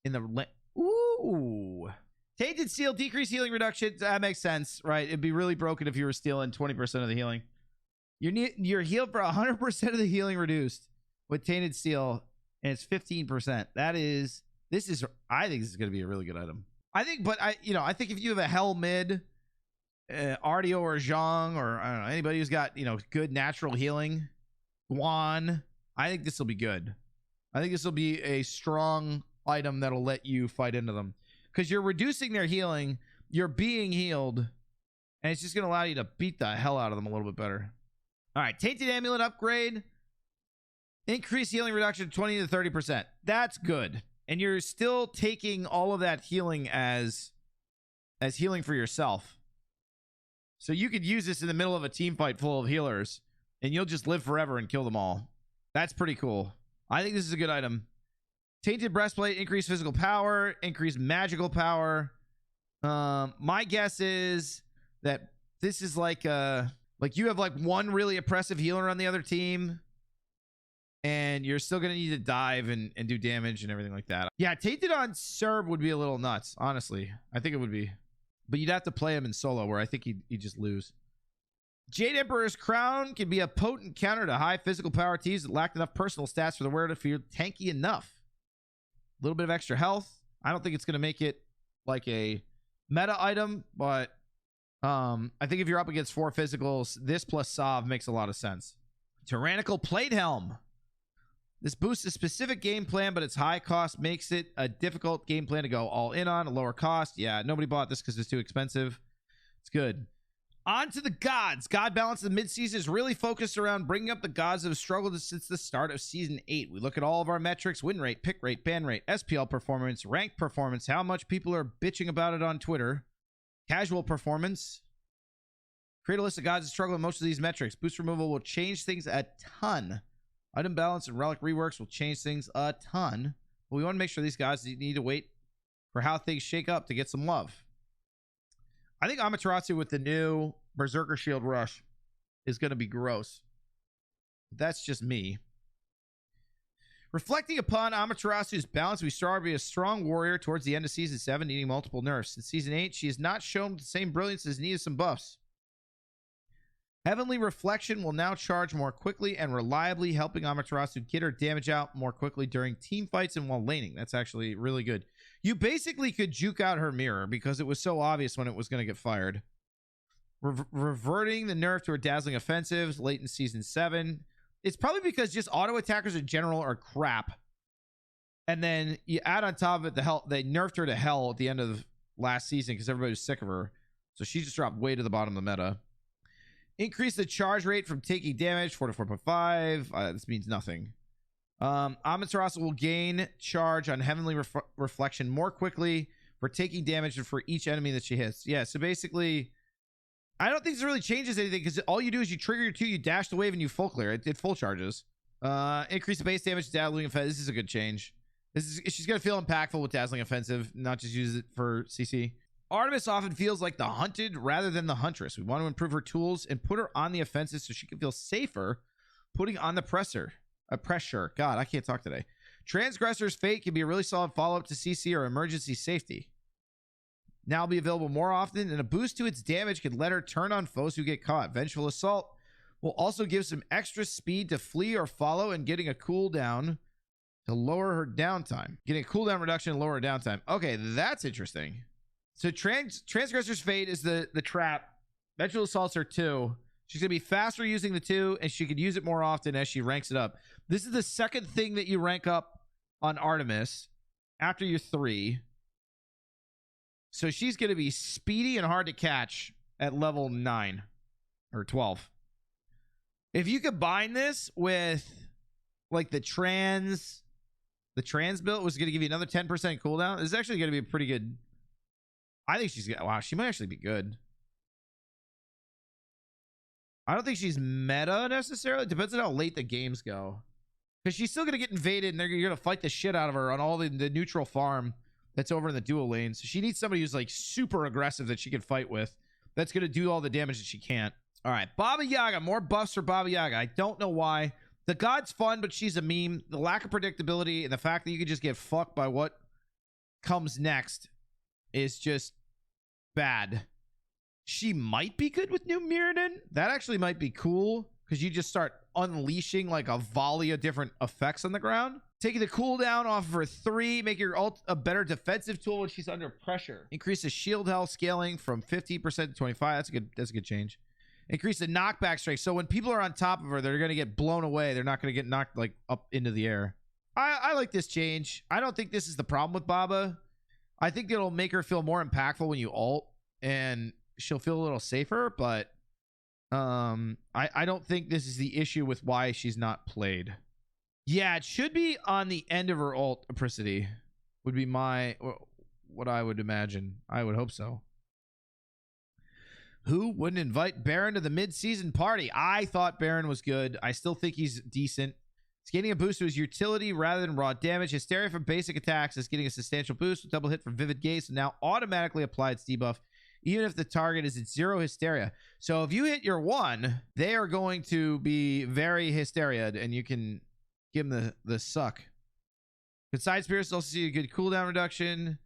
in the... Ooh. Tainted Steel, decreased healing reduction. That makes sense, right? It'd be really broken if you were stealing 20% of the healing. You're healed for 100% of the healing reduced with Tainted Steel, and it's 15%. I think this is going to be a really good item. I think if you have a Hell mid, Artio or Zhang, or I don't know, anybody who's got, good natural healing, Guan, I think this will be good. I think this will be a strong item that'll let you fight into them. Because you're reducing their healing, you're being healed, and it's just going to allow you to beat the hell out of them a little bit better. All right, Tainted Amulet upgrade. Increase healing reduction 20 to 30%. That's good. And you're still taking all of that healing as healing for yourself. So you could use this in the middle of a team fight full of healers, and you'll just live forever and kill them all. That's pretty cool. I think this is a good item. Tainted Breastplate, increased physical power, increased magical power. My guess is that this is like you have like one really oppressive healer on the other team, and you're still going to need to dive and do damage and everything like that. Yeah, Tainted on Serb would be a little nuts, honestly. I think it would be. But you'd have to play him in solo, where I think he'd just lose. Jade Emperor's Crown can be a potent counter to high physical power teams that lacked enough personal stats for the wearer to feel tanky enough. A little bit of extra health. I don't think it's going to make it like a meta item, but I think if you're up against 4 physicals, this plus Sav makes a lot of sense. Tyrannical Plate Helm. This boosts a specific game plan, but its high cost makes it a difficult game plan to go all in on. A lower cost. Yeah, nobody bought this because it's too expensive. It's good. On to the gods. God balance in the mid-season is really focused around bringing up the gods that have struggled since the start of Season 8. We look at all of our metrics: win rate, pick rate, ban rate, SPL performance, rank performance, how much people are bitching about it on Twitter, casual performance. Create a list of gods that struggle with most of these metrics. Boost removal will change things a ton. Item balance and relic reworks will change things a ton. But we want to make sure these guys need to wait for how things shake up to get some love. I think Amaterasu with the new Berserker Shield Rush is going to be gross. That's just me. Reflecting upon Amaterasu's balance, we saw her be a strong warrior towards the end of Season 7, needing multiple nerfs. In Season 8, she has not shown the same brilliance as needed some buffs. Heavenly Reflection will now charge more quickly and reliably, helping Amaterasu get her damage out more quickly during team fights and while laning. That's actually really good. You basically could juke out her mirror because it was so obvious when it was going to get fired. Reverting the nerf to her dazzling offensives late in Season 7. It's probably because just auto attackers in general are crap. And then you add on top of it they nerfed her to hell at the end of last season because everybody was sick of her. So she just dropped way to the bottom of the meta. Increase the charge rate from taking damage 4 to 4.5. This means nothing. Amaterasu will gain charge on Heavenly Reflection more quickly for taking damage and for each enemy that she hits. Yeah, so basically, I don't think this really changes anything because all you do is you trigger your 2, you dash the wave, and you full clear. It full charges. Increase the base damage to Dazzling Offensive. This is a good change. She's going to feel impactful with Dazzling Offensive, not just use it for CC. Artemis often feels like the hunted rather than the huntress. We want to improve her tools and put her on the offensive so she can feel safer putting on the pressure. God, I can't talk today. Transgressor's Fate can be a really solid follow-up to CC or emergency safety. Now will be available more often, and a boost to its damage can let her turn on foes who get caught. Vengeful Assault will also give some extra speed to flee or follow, and getting a cooldown to lower her downtime. Getting a cooldown reduction and lower her downtime. Okay, that's interesting. So Transgressor's Fate is the trap. Vengeful Assaults are 2. She's going to be faster using the 2, and she can use it more often as she ranks it up. This is the second thing that you rank up on Artemis after your 3. So she's going to be speedy and hard to catch at level 9 or 12. If you combine this with like the trans build was going to give you another 10% cooldown. This is actually going to be a pretty good. I think she's, wow, she might actually be good. I don't think she's meta necessarily. It depends on how late the games go. Because she's still going to get invaded, and you're going to fight the shit out of her on all the neutral farm that's over in the dual lane. So she needs somebody who's like super aggressive that she can fight with. That's going to do all the damage that she can't. All right, Baba Yaga. More buffs for Baba Yaga. I don't know why. The god's fun, but she's a meme. The lack of predictability and the fact that you can just get fucked by what comes next is just bad. She might be good with new Mirrodin. That actually might be cool because you just start unleashing like a volley of different effects on the ground. Taking the cooldown off of her 3, make your ult a better defensive tool when she's under pressure. Increase the shield health scaling from 50% to 25. That's a good change. Increase the knockback strength. So when people are on top of her, they're going to get blown away. They're not going to get knocked like up into the air. I like this change. I don't think this is the problem with Baba. I think it'll make her feel more impactful when you ult, and she'll feel a little safer, but I don't think this is the issue with why she's not played. Yeah, it should be on the end of her ult. Apricity would be what I would imagine. I would hope so. Who wouldn't invite Baron to the mid-season party? I thought Baron was good. I still think he's decent. He's getting a boost to his utility rather than raw damage. Hysteria from basic attacks is getting a substantial boost with double hit from Vivid Gaze, and now automatically applied debuff, even if the target is at 0 Hysteria. So if you hit your 1, they are going to be very Hysteria'd, and you can give them the suck. Consigned Spirits also see a good cooldown reduction.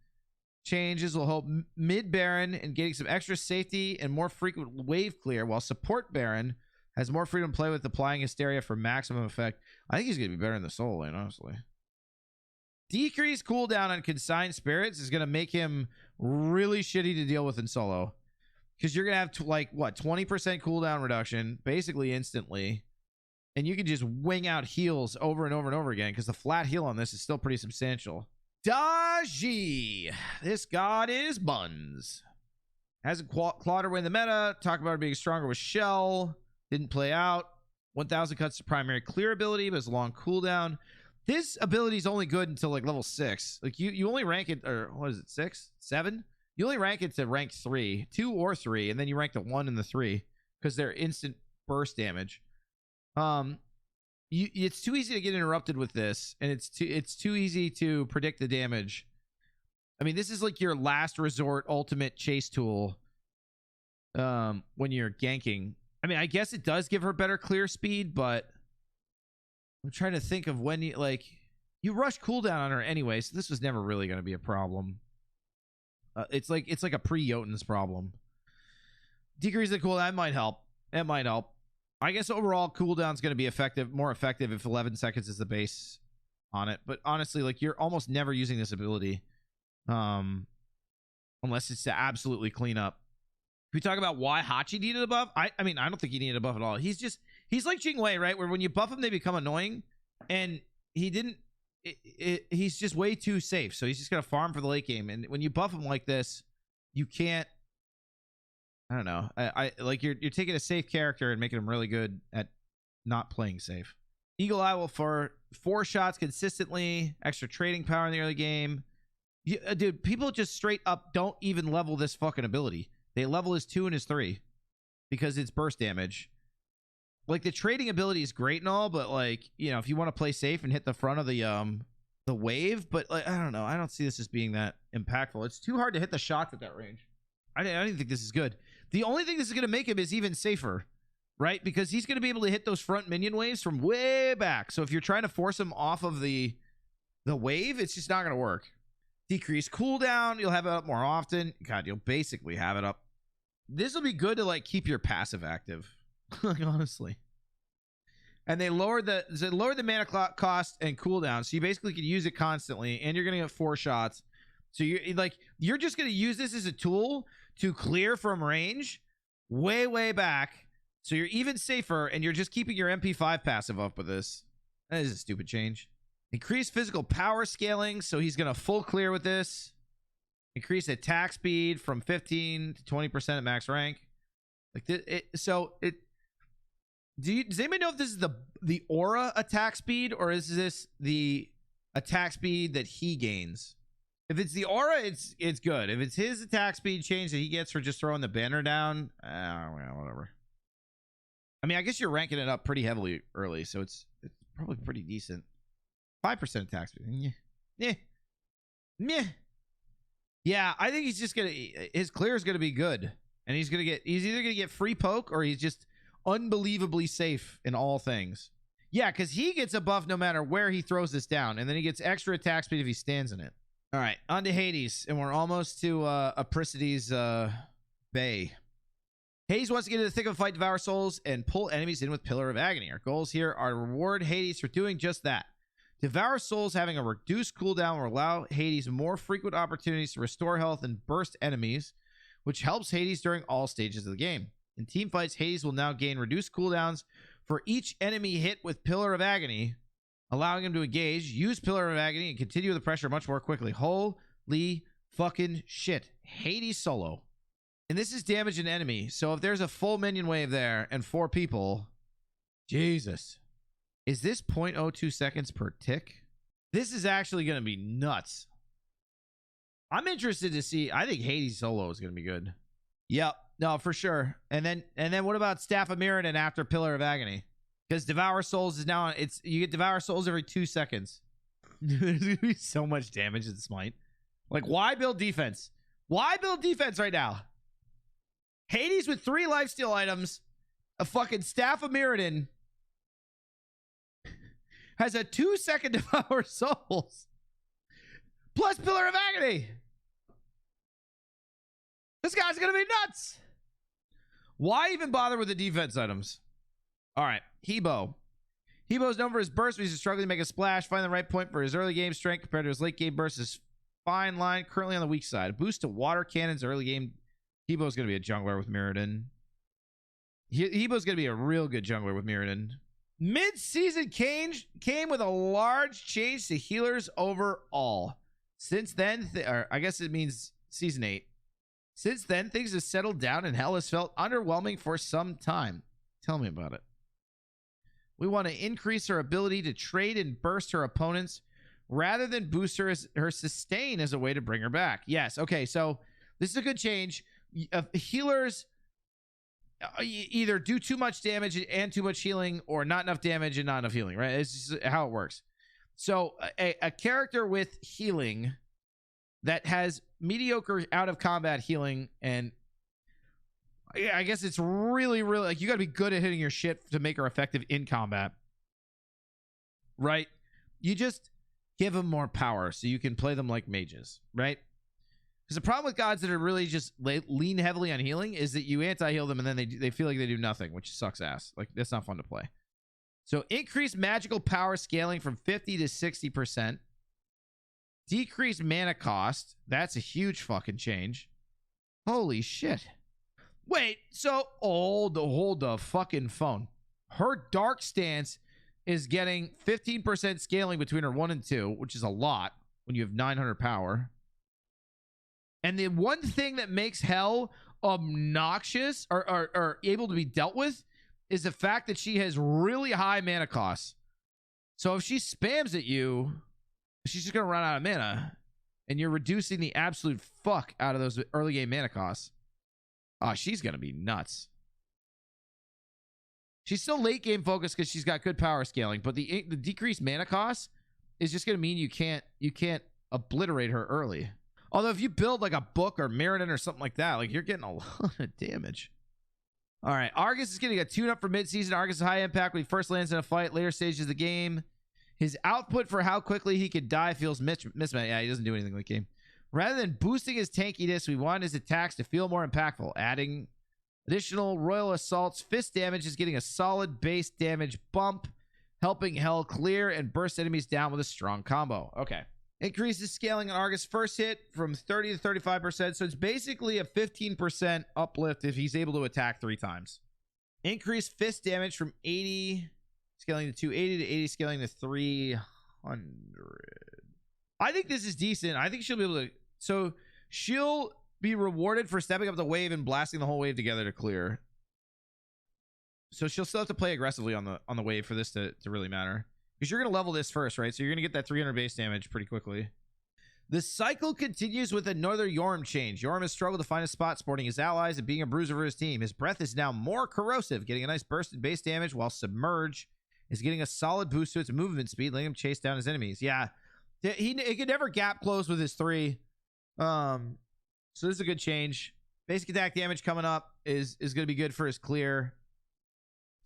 Changes will help mid Baron in getting some extra safety and more frequent wave clear, while support Baron has more freedom to play with applying Hysteria for maximum effect. I think he's going to be better in the solo lane, honestly. Decreased cooldown on Consigned Spirits is going to make him really shitty to deal with in solo. Because you're going to have, 20% cooldown reduction, basically instantly. And you can just wing out heals over and over and over again because the flat heal on this is still pretty substantial. Daji. This god is buns. Hasn't clawed her way in the meta. Talk about her being stronger with Shell. Didn't play out. 1000 cuts to primary clear ability, but it's a long cooldown. This ability is only good until like level 6. Like you only rank it, or what is it, 6? 7? You only rank it to rank 3, 2 or 3, and then you rank the 1 and the 3 because they're instant burst damage. It's too easy to get interrupted with this, and it's too easy to predict the damage. I mean, this is like your last resort ultimate chase tool when you're ganking. I mean, I guess it does give her better clear speed, but I'm trying to think of when you rush cooldown on her anyway, so this was never really going to be a problem. It's like a pre-Jotun's problem. Decrease the cooldown, that might help. It might help. I guess overall cooldown's going to be more effective if 11 seconds is the base on it. But honestly, like, you're almost never using this ability, unless it's to absolutely clean up. If we talk about why Hachi needed a buff, I mean, I don't think he needed a buff at all. He's like Jingwei, right? Where when you buff him, they become annoying, and he's just way too safe. So he's just gonna farm for the late game. And when you buff him like this, you can't. I don't know. I like you're taking a safe character and making him really good at not playing safe. Eagle Eye will for 4 shots consistently. Extra trading power in the early game. Dude, people just straight up don't even level this fucking ability. They level his 2 and his 3 because it's burst damage. Like, the trading ability is great and all, but like, you know, if you want to play safe and hit the front of the wave, but like, I don't know. I don't see this as being that impactful. It's too hard to hit the shots at that range. I don't think this is good. The only thing this is going to make him is even safer, right? Because he's going to be able to hit those front minion waves from way back. So if you're trying to force him off of the wave, it's just not going to work. Decrease cooldown. You'll have it up more often. God, you'll basically have it up. This will be good to like keep your passive active, like, honestly. And they lowered the mana cost and cooldown, so you basically can use it constantly, and you're going to get 4 shots. So you're just going to use this as a tool to clear from range way back, so you're even safer, and you're just keeping your MP5 passive up with this. That is a stupid change. Increase physical power scaling, so he's going to full clear with this. Increase attack speed from 15 to 20% at max rank. Like does anybody know if this is the aura attack speed, or is this the attack speed that he gains? If it's the aura, it's good. If it's his attack speed change that he gets for just throwing the banner down, whatever. I mean, I guess you're ranking it up pretty heavily early, so it's probably pretty decent. 5% attack speed. Yeah, I think he's just gonna, his clear is gonna be good, and he's either gonna get free poke, or he's just unbelievably safe in all things. Yeah, because he gets a buff no matter where he throws this down, and then he gets extra attack speed if he stands in it. All right, on to Hades, and we're almost to Apricides Bay. Hades wants to get into the thick of the fight, devour souls, and pull enemies in with Pillar of Agony. Our goals here are to reward Hades for doing just that. Devour souls having a reduced cooldown will allow Hades more frequent opportunities to restore health and burst enemies, which helps Hades during all stages of the game. In team fights, Hades will now gain reduced cooldowns for each enemy hit with Pillar of Agony, allowing him to engage, use Pillar of Agony, and continue the pressure much more quickly. Holy fucking shit. Hades solo. And this is damage an enemy, so if there's a full minion wave there and 4 people, Jesus. Is this 0.02 seconds per tick? This is actually going to be nuts. I'm interested to see. I think Hades solo is going to be good. Yep. No, for sure. And then what about Staff of Mirrodin after Pillar of Agony? Because Devour Souls is now on, you get Devour Souls every 2 seconds. There's going to be so much damage in Smite. Like, why build defense? Why build defense right now? Hades with 3 lifesteal items, a fucking Staff of Mirrodin, has a 2-second Devour Souls plus Pillar of Agony. This guy's gonna be nuts. Why even bother with the defense items? All right, Hebo. Hebo's known for his burst, but he's struggling to make a splash. Find the right point for his early game strength compared to his late game burst is fine line. Currently on the weak side. A boost to water cannons early game. Hebo's gonna be a jungler with Mirrodin. Hebo's gonna be a real good jungler with Mirrodin. Mid-season came with a large change to healers overall. Since then, or I guess it means season 8. Since then, things have settled down and hell has felt underwhelming for some time. Tell me about it. We want to increase her ability to trade and burst her opponents rather than boost her sustain as a way to bring her back. Yes, okay, so this is a good change. Healers either do too much damage and too much healing, or not enough damage and not enough healing, right? It's just how it works. So a character with healing that has mediocre out of combat healing, and I guess it's really like you got to be good at hitting your shit to make her effective in combat, right? You just give them more power so you can play them like mages, right? Because the problem with gods that are really just lean heavily on healing is that you anti-heal them and then they feel like they do nothing, which sucks ass. Like, that's not fun to play. So increase magical power scaling from 50 to 60%. Decrease mana cost. That's a huge fucking change. Holy shit. Wait, so hold the fucking phone. Her dark stance is getting 15% scaling between her 1 and 2, which is a lot when you have 900 power. And the one thing that makes hell obnoxious or able to be dealt with is the fact that she has really high mana costs. So if she spams at you, she's just going to run out of mana. And you're reducing the absolute fuck out of those early game mana costs. Oh, she's going to be nuts. She's still late game focused because she's got good power scaling. But the decreased mana cost is just going to mean you can't obliterate her early. Although if you build like a book or Mirrodin or something like that, like you're getting a lot of damage. All right, Argus is getting a tune-up for mid-season. Argus is high impact when he first lands in a fight. Later stages of the game, his output for how quickly he could die feels mismatched. Yeah, he doesn't do anything in the game. Rather than boosting his tankiness, we want his attacks to feel more impactful. Adding additional Royal Assault's fist damage is getting a solid base damage bump, helping Hell clear and burst enemies down with a strong combo. Okay. Increases scaling on Argus' first hit from 30 to 35%. So it's basically a 15% uplift if he's able to attack 3 times. Increase fist damage from 80 scaling to 280 to 80 scaling to 300. I think this is decent. I think she'll be able to... So she'll be rewarded for stepping up the wave and blasting the whole wave together to clear. So she'll still have to play aggressively on the wave for this to really matter. Because you're going to level this first, right? So you're going to get that 300 base damage pretty quickly. The cycle continues with another Yorm change. Yorm has struggled to find a spot sporting his allies and being a bruiser for his team. His breath is now more corrosive, getting a nice burst in base damage, while Submerge is getting a solid boost to its movement speed, letting him chase down his enemies. Yeah, he could never gap close with his 3. So this is a good change. Basic attack damage coming up is going to be good for his clear.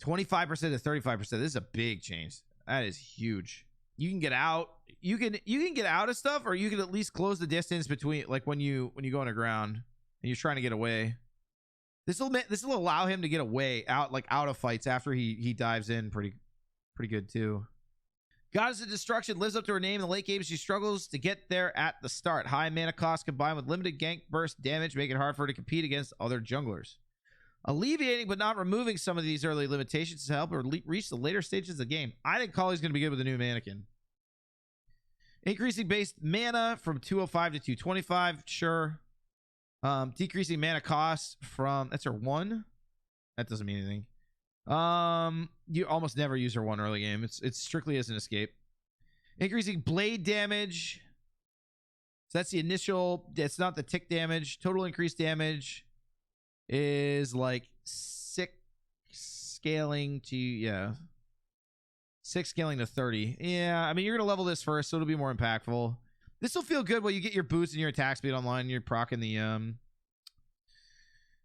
25% to 35%. This is a big change. That is huge. You can get out. You can get out of stuff, or you can at least close the distance between, like when you go underground and you're trying to get away. This will allow him to get away out of fights after he dives in pretty good too. Goddess of Destruction lives up to her name in the late game. She struggles to get there at the start. High mana cost combined with limited gank burst damage make it hard for her to compete against other junglers. Alleviating but not removing some of these early limitations to help her reach the later stages of the game. I think Kali's going to be good with the new mannequin. Increasing base mana from 205 to 225. Sure. Decreasing mana cost from... That's her 1? That doesn't mean anything. You almost never use her 1 early game. It's strictly as an escape. Increasing blade damage. So that's the initial... It's not the tick damage. Total increased damage is like 6 scaling to 6 scaling to 30. Yeah, I mean, you're gonna level this first, so it'll be more impactful. This will feel good while you get your boost and your attack speed online and you're proccing the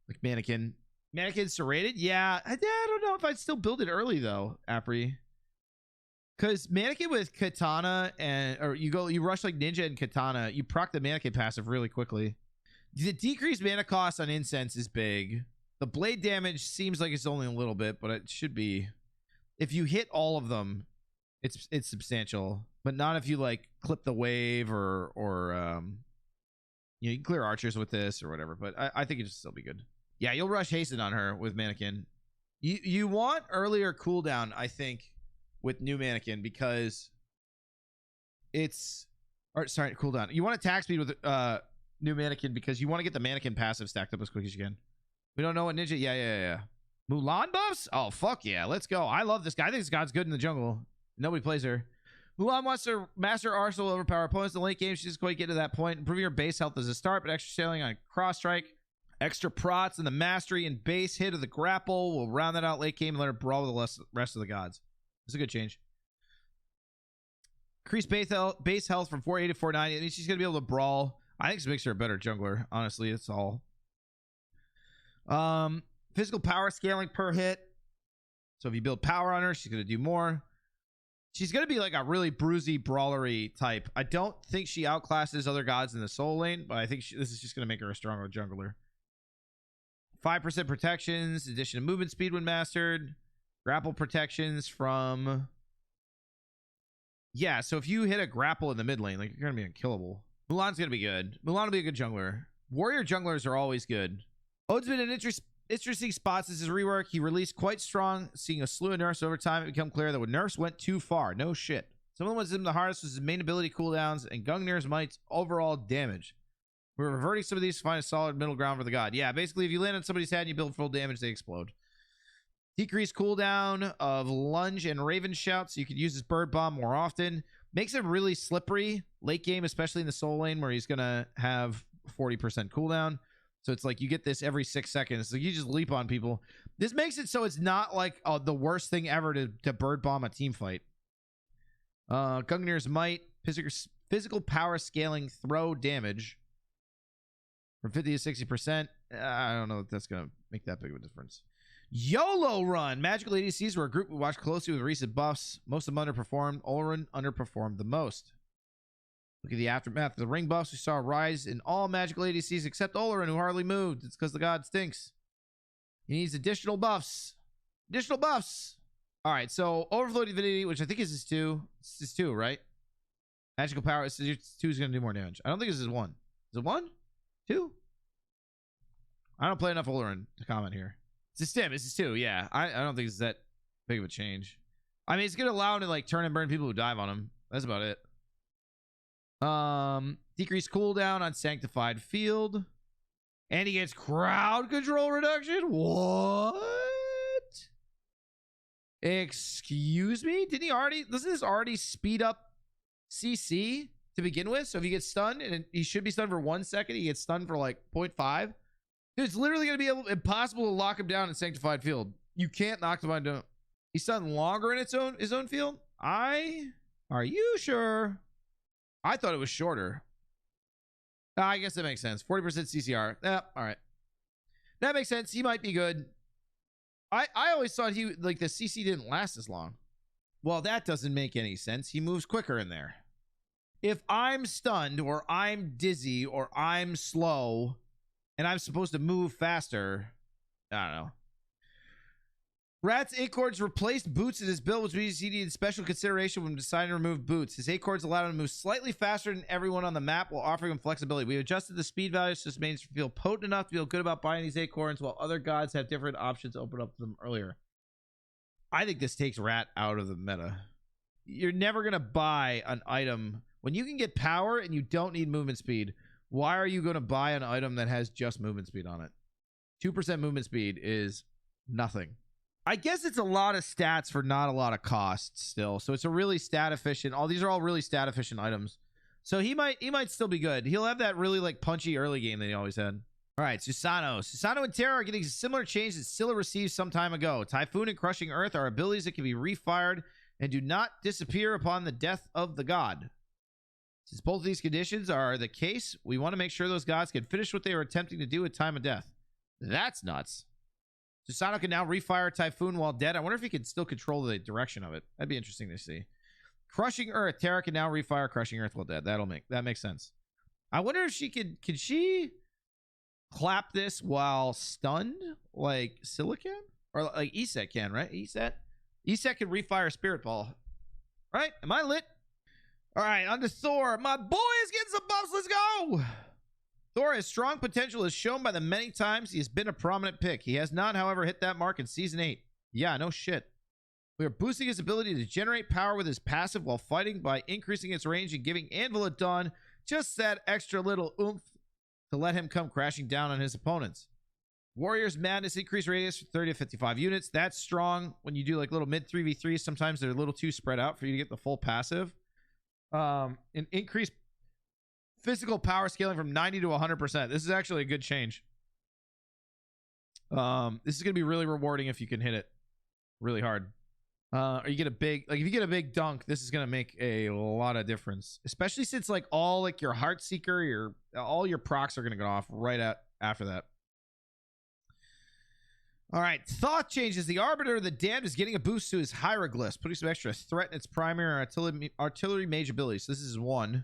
like mannequin's serrated. Yeah, I don't know if I'd still build it early though, Apri, because mannequin with katana you rush like ninja and katana, you proc the mannequin passive really quickly. The decreased mana cost on incense is big. The blade damage seems like it's only a little bit, but it should be. If you hit all of them, it's substantial. But not if you like clip the wave or you can clear archers with this or whatever. But I think it should still be good. Yeah, you'll rush hasten on her with mannequin. You want earlier cooldown, I think, with new mannequin because it's or sorry, cooldown. You want attack speed with new mannequin because you want to get the mannequin passive stacked up as quick as you can. We don't know what ninja. Yeah. Mulan buffs? Oh fuck yeah, let's go. I love this guy. I think this god's good in the jungle. Nobody plays her. Mulan wants to master arsenal, overpower opponents in the late game. She doesn't quite get to that point. Improving her base health as a start, but extra sailing on cross strike. Extra prots and the mastery and base hit of the grapple will round that out late game and let her brawl with the rest of the gods. It's a good change. Increase base health from 480 to 490. I mean, she's going to be able to brawl. I think this makes her a better jungler. Honestly, it's all. Physical power scaling per hit. So if you build power on her, she's going to do more. She's going to be like a really bruisey, brawlery type. I don't think she outclasses other gods in the soul lane, but I think this is just going to make her a stronger jungler. 5% protections, addition of movement speed when mastered. Grapple protections from... Yeah, so if you hit a grapple in the mid lane, like, you're going to be unkillable. Mulan's going to be good. Mulan will be a good jungler. Warrior junglers are always good. Ode's been an interesting spot since his rework. He released quite strong, seeing a slew of nerfs over time. It became clear that when nerfs went too far, no shit. Some of the ones him the hardest was his main ability cooldowns and Gungnir's Might's overall damage. We're reverting some of these to find a solid middle ground for the god. Yeah, basically, if you land on somebody's head and you build full damage, they explode. Decrease cooldown of Lunge and Raven Shout, so you could use his Bird Bomb more often. Makes him really slippery late game, especially in the soul lane where he's going to have 40% cooldown. So it's like you get this every 6 seconds. So you just leap on people. This makes it so it's not like the worst thing ever to Bird Bomb a team fight. Gungnir's Might, physical power scaling throw damage. From 50 to 60%. I don't know if that's going to make that big of a difference. YOLO Run. Magical ADCs were a group we watched closely with recent buffs. Most of them underperformed. Olorin underperformed the most. Look at the aftermath of the ring buffs. We saw a rise in all magical ADCs except Olorin, who hardly moved. It's because the god stinks. He needs additional buffs. Additional buffs. All right, so Overflow Divinity, which I think is his 2. It's his 2, right? Magical power. His 2 is going to do more damage. I don't think it's his 1. Is it 1? 2? I don't play enough Olorin to comment here. It's a stim. It's his 2. Yeah, I don't think it's that big of a change. I mean, it's gonna allow him to like turn and burn people who dive on him. That's about it. Decrease cooldown on Sanctified Field, and he gets crowd control reduction. What? Excuse me? Didn't he already? Doesn't this already speed up CC to begin with? So if you get stunned, and he should be stunned for 1 second, he gets stunned for like 0.5. Dude, it's literally going to be impossible to lock him down in Sanctified Field. You can't knock him down. He's stunned longer in his own field? Are you sure? I thought it was shorter. I guess that makes sense. 40% CCR. Yeah, all right. That makes sense. He might be good. I always thought the CC didn't last as long. Well, that doesn't make any sense. He moves quicker in there. If I'm stunned or I'm dizzy or I'm slow and I'm supposed to move faster, I don't know. Rat's acorns replaced boots in his build, which means he needed special consideration when deciding to remove boots. His acorns allowed him to move slightly faster than everyone on the map while offering him flexibility. We adjusted the speed values so this makes him feel potent enough to feel good about buying these acorns, while other gods have different options open up to them earlier. I think this takes Rat out of the meta. You're never going to buy an item when you can get power and you don't need movement speed. Why are you going to buy an item that has just movement speed on it? 2% movement speed is nothing. I guess it's a lot of stats for not a lot of costs still. So it's a really stat efficient. These are all really stat efficient items. So he might still be good. He'll have that really like punchy early game that he always had. All right, Susano. Susano and Terra are getting a similar change that Scylla received some time ago. Typhoon and Crushing Earth are abilities that can be refired and do not disappear upon the death of the god. Since both of these conditions are the case, we want to make sure those gods can finish what they were attempting to do at time of death. That's nuts. Susano can now refire Typhoon while dead. I wonder if he can still control the direction of it. That'd be interesting to see. Crushing Earth. Terra can now refire Crushing Earth while dead. That makes sense. I wonder if she can she clap this while stunned like Scylla can? Or like Iset can, right? Iset can refire Spirit Ball. Right? Am I lit? All right, on to Thor. My boy is getting some buffs. Let's go. Thor has strong potential as shown by the many times he has been a prominent pick. He has not, however, hit that mark in Season 8. Yeah, no shit. We are boosting his ability to generate power with his passive while fighting by increasing its range and giving Anvil at Dawn just that extra little oomph to let him come crashing down on his opponents. Warrior's Madness increased radius from 30 to 55 units. That's strong when you do like little mid 3v3s. Sometimes they're a little too spread out for you to get the full passive. And increased physical power scaling from 90 to 100%. This is actually a good change. This is going to be really rewarding if you can hit it really hard. Or you get a big, like if you get a big dunk, this is going to make a lot of difference, especially since like all like your Heartseeker, all your procs are going to go off right after that. All right, Thoth changes. The Arbiter of the Damned is getting a boost to his hieroglyphs, putting some extra threat in its primary artillery mage abilities. So this is 1.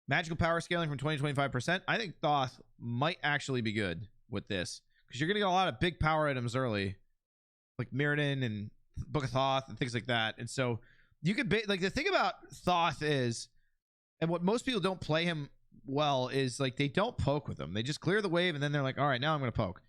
Magical power scaling from 20 to 25%. I think Thoth might actually be good with this because you're going to get a lot of big power items early, like Mirrodin and Book of Thoth and things like that. And so you could like the thing about Thoth is, and what most people don't play him well is like they don't poke with him. They just clear the wave and then they're like, all right, now I'm going to poke.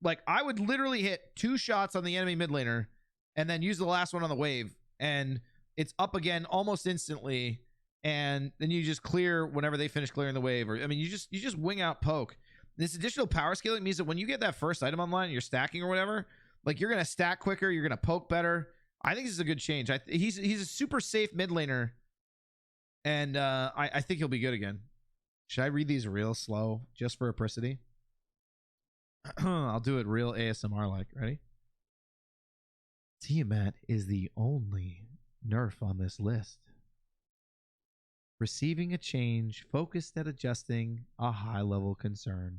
Like I would literally hit 2 shots on the enemy mid laner and then use the last one on the wave and it's up again almost instantly. And then you just clear whenever they finish clearing the wave. Or I mean, you just wing out poke. This additional power scaling means that when you get that first item online and you're stacking or whatever, like you're gonna stack quicker, you're gonna poke better. I think this is a good change. He's a super safe mid laner, and I think he'll be good again. Should I read these real slow just for apricity? I'll do it real ASMR like. Ready? Tiamat is the only nerf on this list. Receiving a change focused at adjusting a high-level concern.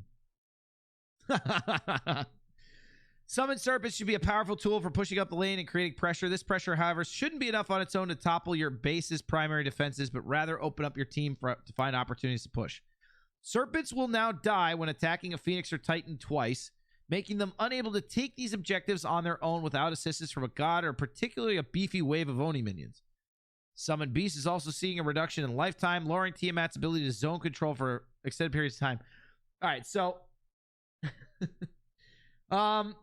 Summon Serpent should be a powerful tool for pushing up the lane and creating pressure. This pressure, however, shouldn't be enough on its own to topple your base's primary defenses, but rather open up your team to find opportunities to push. Serpents will now die when attacking a Phoenix or Titan twice, making them unable to take these objectives on their own without assistance from a god or particularly a beefy wave of Oni minions. Summon Beast is also seeing a reduction in lifetime, lowering Tiamat's ability to zone control for extended periods of time. All right, so I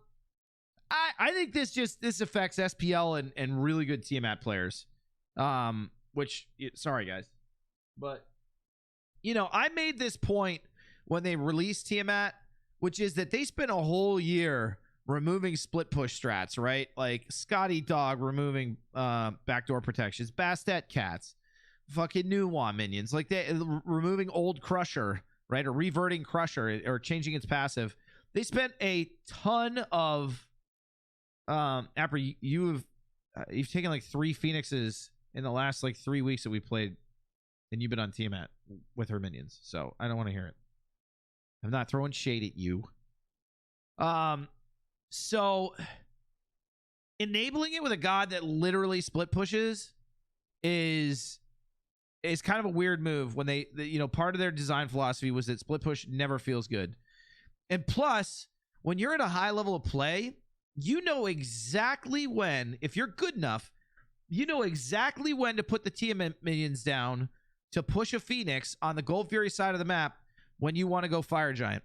think this affects SPL and really good Tiamat players. Sorry guys, but you know, I made this point when they released Tiamat, which is that they spent a whole year removing split push strats, right? Like Scotty Dog removing backdoor protections, Bastet Cats, fucking Nuwa minions, like they removing old Crusher, right? Or reverting Crusher or changing its passive. They spent a ton of you've taken like 3 Phoenixes in the last like 3 weeks that we played, and you've been on Tiamat with her minions, so I don't want to hear it. I'm not throwing shade at you. So enabling it with a god that literally split pushes is kind of a weird move when they you know, part of their design philosophy was that split push never feels good. And plus, when you're at a high level of play, you know exactly when, if you're good enough, you know exactly when to put the Tiamat minions down to push a Phoenix on the Gold Fury side of the map when you want to go Fire Giant.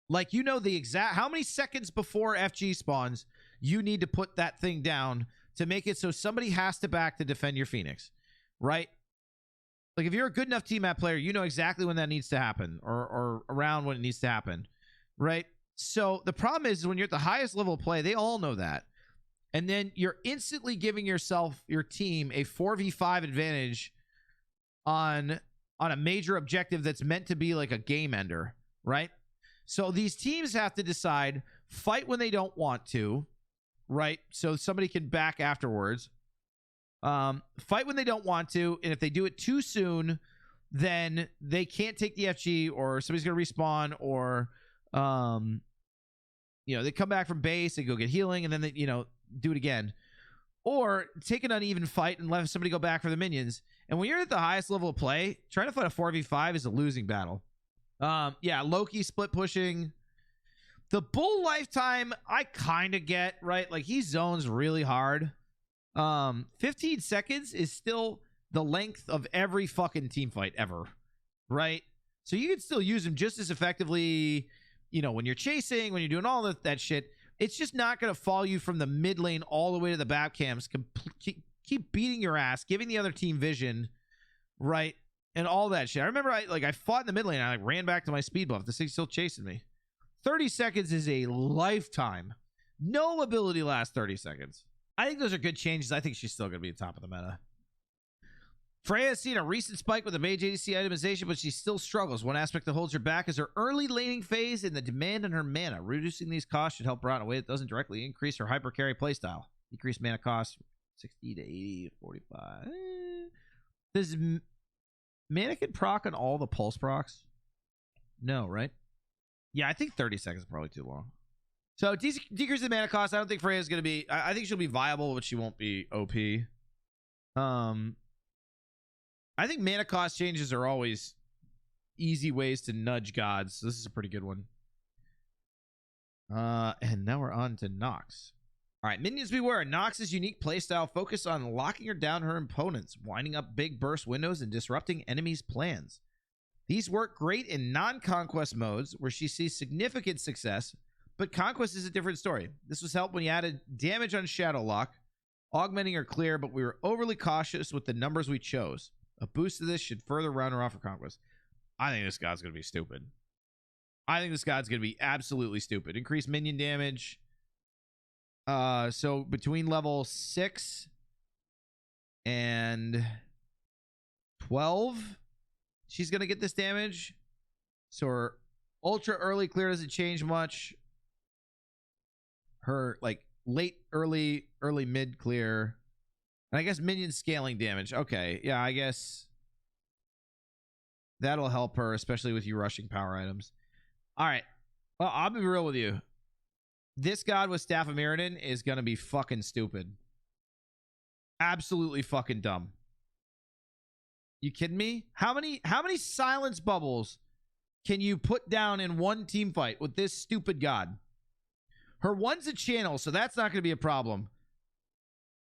Like, you know the exact how many seconds before FG spawns you need to put that thing down to make it so somebody has to back to defend your Phoenix, right? Like, if you're a good enough Tiamat player, you know exactly when that needs to happen, or around when it needs to happen, right? So the problem is when you're at the highest level of play, they all know that. And then you're instantly giving your team a 4v5 advantage on a major objective that's meant to be like a game ender, right? So these teams have to decide, fight when they don't want to, right? So somebody can back afterwards. Fight when they don't want to, and if they do it too soon, then they can't take the FG, or somebody's going to respawn, or you know, they come back from base and go get healing, and then they, you know, do it again. Or take an uneven fight and let somebody go back for the minions. And when you're at the highest level of play, trying to fight a 4v5 is a losing battle. Yeah, Loki split pushing. The Bull lifetime, I kind of get, right? Like, he zones really hard. 15 seconds is still the length of every fucking team fight ever, right? So you can still use him just as effectively, you know, when you're chasing, when you're doing all that shit. It's just not going to follow you from the mid lane all the way to the back cams. Keep beating your ass, giving the other team vision, right? And all that shit. I remember I fought in the mid lane. I ran back to my speed buff. This thing's still chasing me. 30 seconds is a lifetime. No ability lasts 30 seconds. I think those are good changes. I think she's still going to be at the top of the meta. Freya has seen a recent spike with the mage ADC itemization, but she still struggles. One aspect that holds her back is her early laning phase and the demand on her mana. Reducing these costs should help her out in a way that doesn't directly increase her hyper carry playstyle. Decrease mana cost 60 to 80 to 45. Does Mannequin proc on all the pulse procs? No, right? Yeah, I think 30 seconds is probably too long. So decrease the mana cost. I don't think Freya's going to be... I think she'll be viable, but she won't be OP. I think mana cost changes are always easy ways to nudge gods. So this is a pretty good one. And now we're on to Knox. All right, minions beware. Nox's unique playstyle focus on locking her down her opponents, winding up big burst windows, and disrupting enemies' plans. These work great in non-conquest modes where she sees significant success, but conquest is a different story. This was helped when you added damage on Shadow Lock, augmenting her clear, but we were overly cautious with the numbers we chose. A boost to this should further round her off for conquest. I think this god's going to be stupid. I think this god's going to be absolutely stupid. Increase minion damage. So between level 6 and 12, she's going to get this damage. So her ultra early clear doesn't change much. Her like late, early mid clear. And I guess minion scaling damage. Okay, yeah, I guess that'll help her, especially with you rushing power items. All right. Well, I'll be real with you. This god with Staff of Mirrodin is going to be fucking stupid. Absolutely fucking dumb. You kidding me? How many silence bubbles can you put down in one team fight with this stupid god? Her one's a channel, so that's not going to be a problem.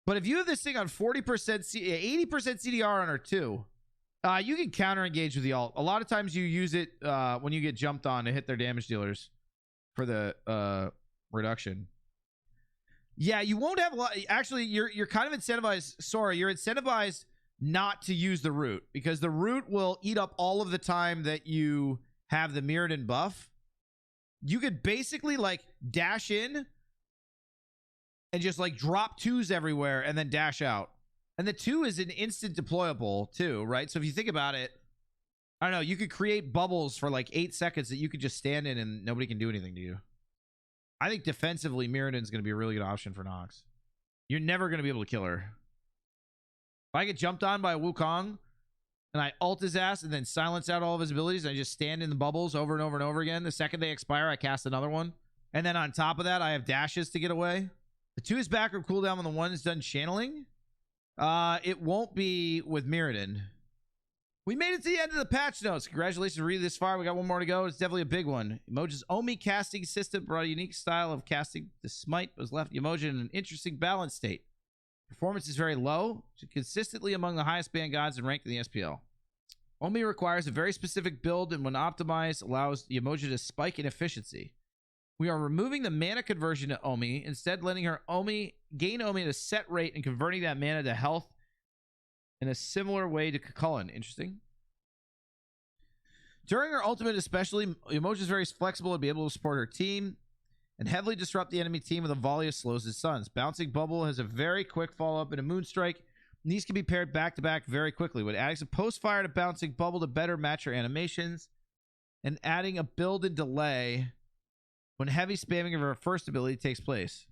But if you have this thing on 40%, 80% CDR on her too, you can counter engage with the ult. A lot of times you use it when you get jumped on to hit their damage dealers for the reduction. Yeah, you won't have a lot. Actually, you're kind of incentivized. Sorry, you're incentivized not to use the root because the root will eat up all of the time that you have the Mirrodin buff. You could basically like dash in and just like drop 2s everywhere and then dash out. And the 2 is an instant deployable too, right? So if you think about it, I don't know, you could create bubbles for like 8 seconds that you could just stand in and nobody can do anything to you. I think defensively, Mirrodin's going to be a really good option for Knox. You're never going to be able to kill her. If I get jumped on by a Wukong and I ult his ass and then silence out all of his abilities and I just stand in the bubbles over and over and over again, the second they expire, I cast another one. And then on top of that, I have dashes to get away. The 2 is backward cooldown when the 1 is done channeling. It won't be with Mirrodin. We made it to the end of the patch notes. Congratulations for reading this far. We got one more to go. It's definitely a big one. Emoji's Omi casting system brought a unique style of casting to Smite, but has left Emoji in an interesting balance state. Performance is very low, consistently among the highest banned gods and ranked in the SPL. Omi requires a very specific build, and when optimized, allows the Emoji to spike in efficiency. We are removing the mana conversion to Omi, instead letting her gain Omi at a set rate and converting that mana to health in a similar way to Cuchulainn. Interesting. During her ultimate especially, Emoji is very flexible to be able to support her team and heavily disrupt the enemy team with a volley of slows and stuns. Bouncing Bubble has a very quick follow-up and a Moonstrike. And these can be paired back-to-back very quickly, with adding some post-fire to Bouncing Bubble to better match her animations and adding a build and delay when heavy spamming of her first ability takes place.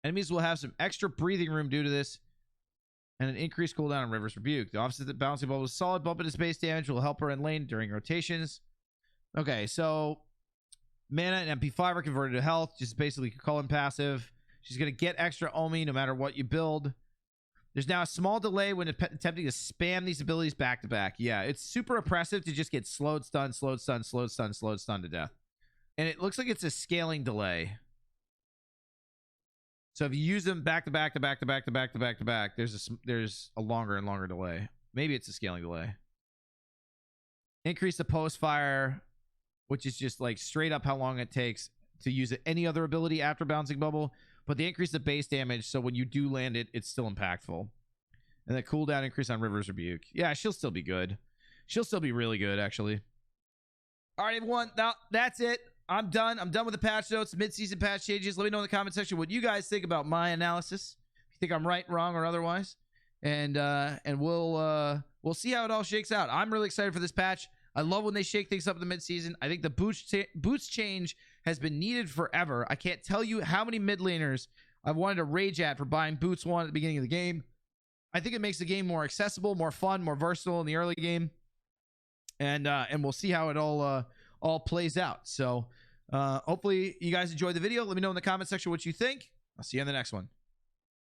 Enemies will have some extra breathing room due to this and an increased cooldown on River's Rebuke. The opposite that Bouncing Bubble is solid bump in its base damage will help her in lane during rotations. Okay, so mana and MP5 are converted to health, just basically Cuchulainn passive. She's going to get extra Omi no matter what you build. There's now a small delay when attempting to spam these abilities back to back. Yeah, it's super oppressive to just get slowed, stunned, slowed, stunned, slowed, stunned, slowed, stunned to death. And it looks like it's a scaling delay. So if you use them back to back to back to back to back to back to back, there's a longer and longer delay. Maybe it's a scaling delay. Increase the post fire, which is just like straight up how long it takes to use any other ability after Bouncing Bubble, but they increase the base damage, so when you do land it, it's still impactful. And the cooldown increase on River's Rebuke. Yeah, she'll still be good. She'll still be really good, actually. All right, everyone. Now, that's it. I'm done. I'm done with the patch notes, mid-season patch changes. Let me know in the comment section what you guys think about my analysis. If you think I'm right, wrong, or otherwise. And we'll see how it all shakes out. I'm really excited for this patch. I love when they shake things up in the mid-season. I think the boots change has been needed forever. I can't tell you how many mid laners I've wanted to rage at for buying boots 1 at the beginning of the game. I think it makes the game more accessible, more fun, more versatile in the early game. And we'll see how it all plays out. So hopefully you guys enjoyed the video. Let me know in the comment section what you think. I'll see you on the next one.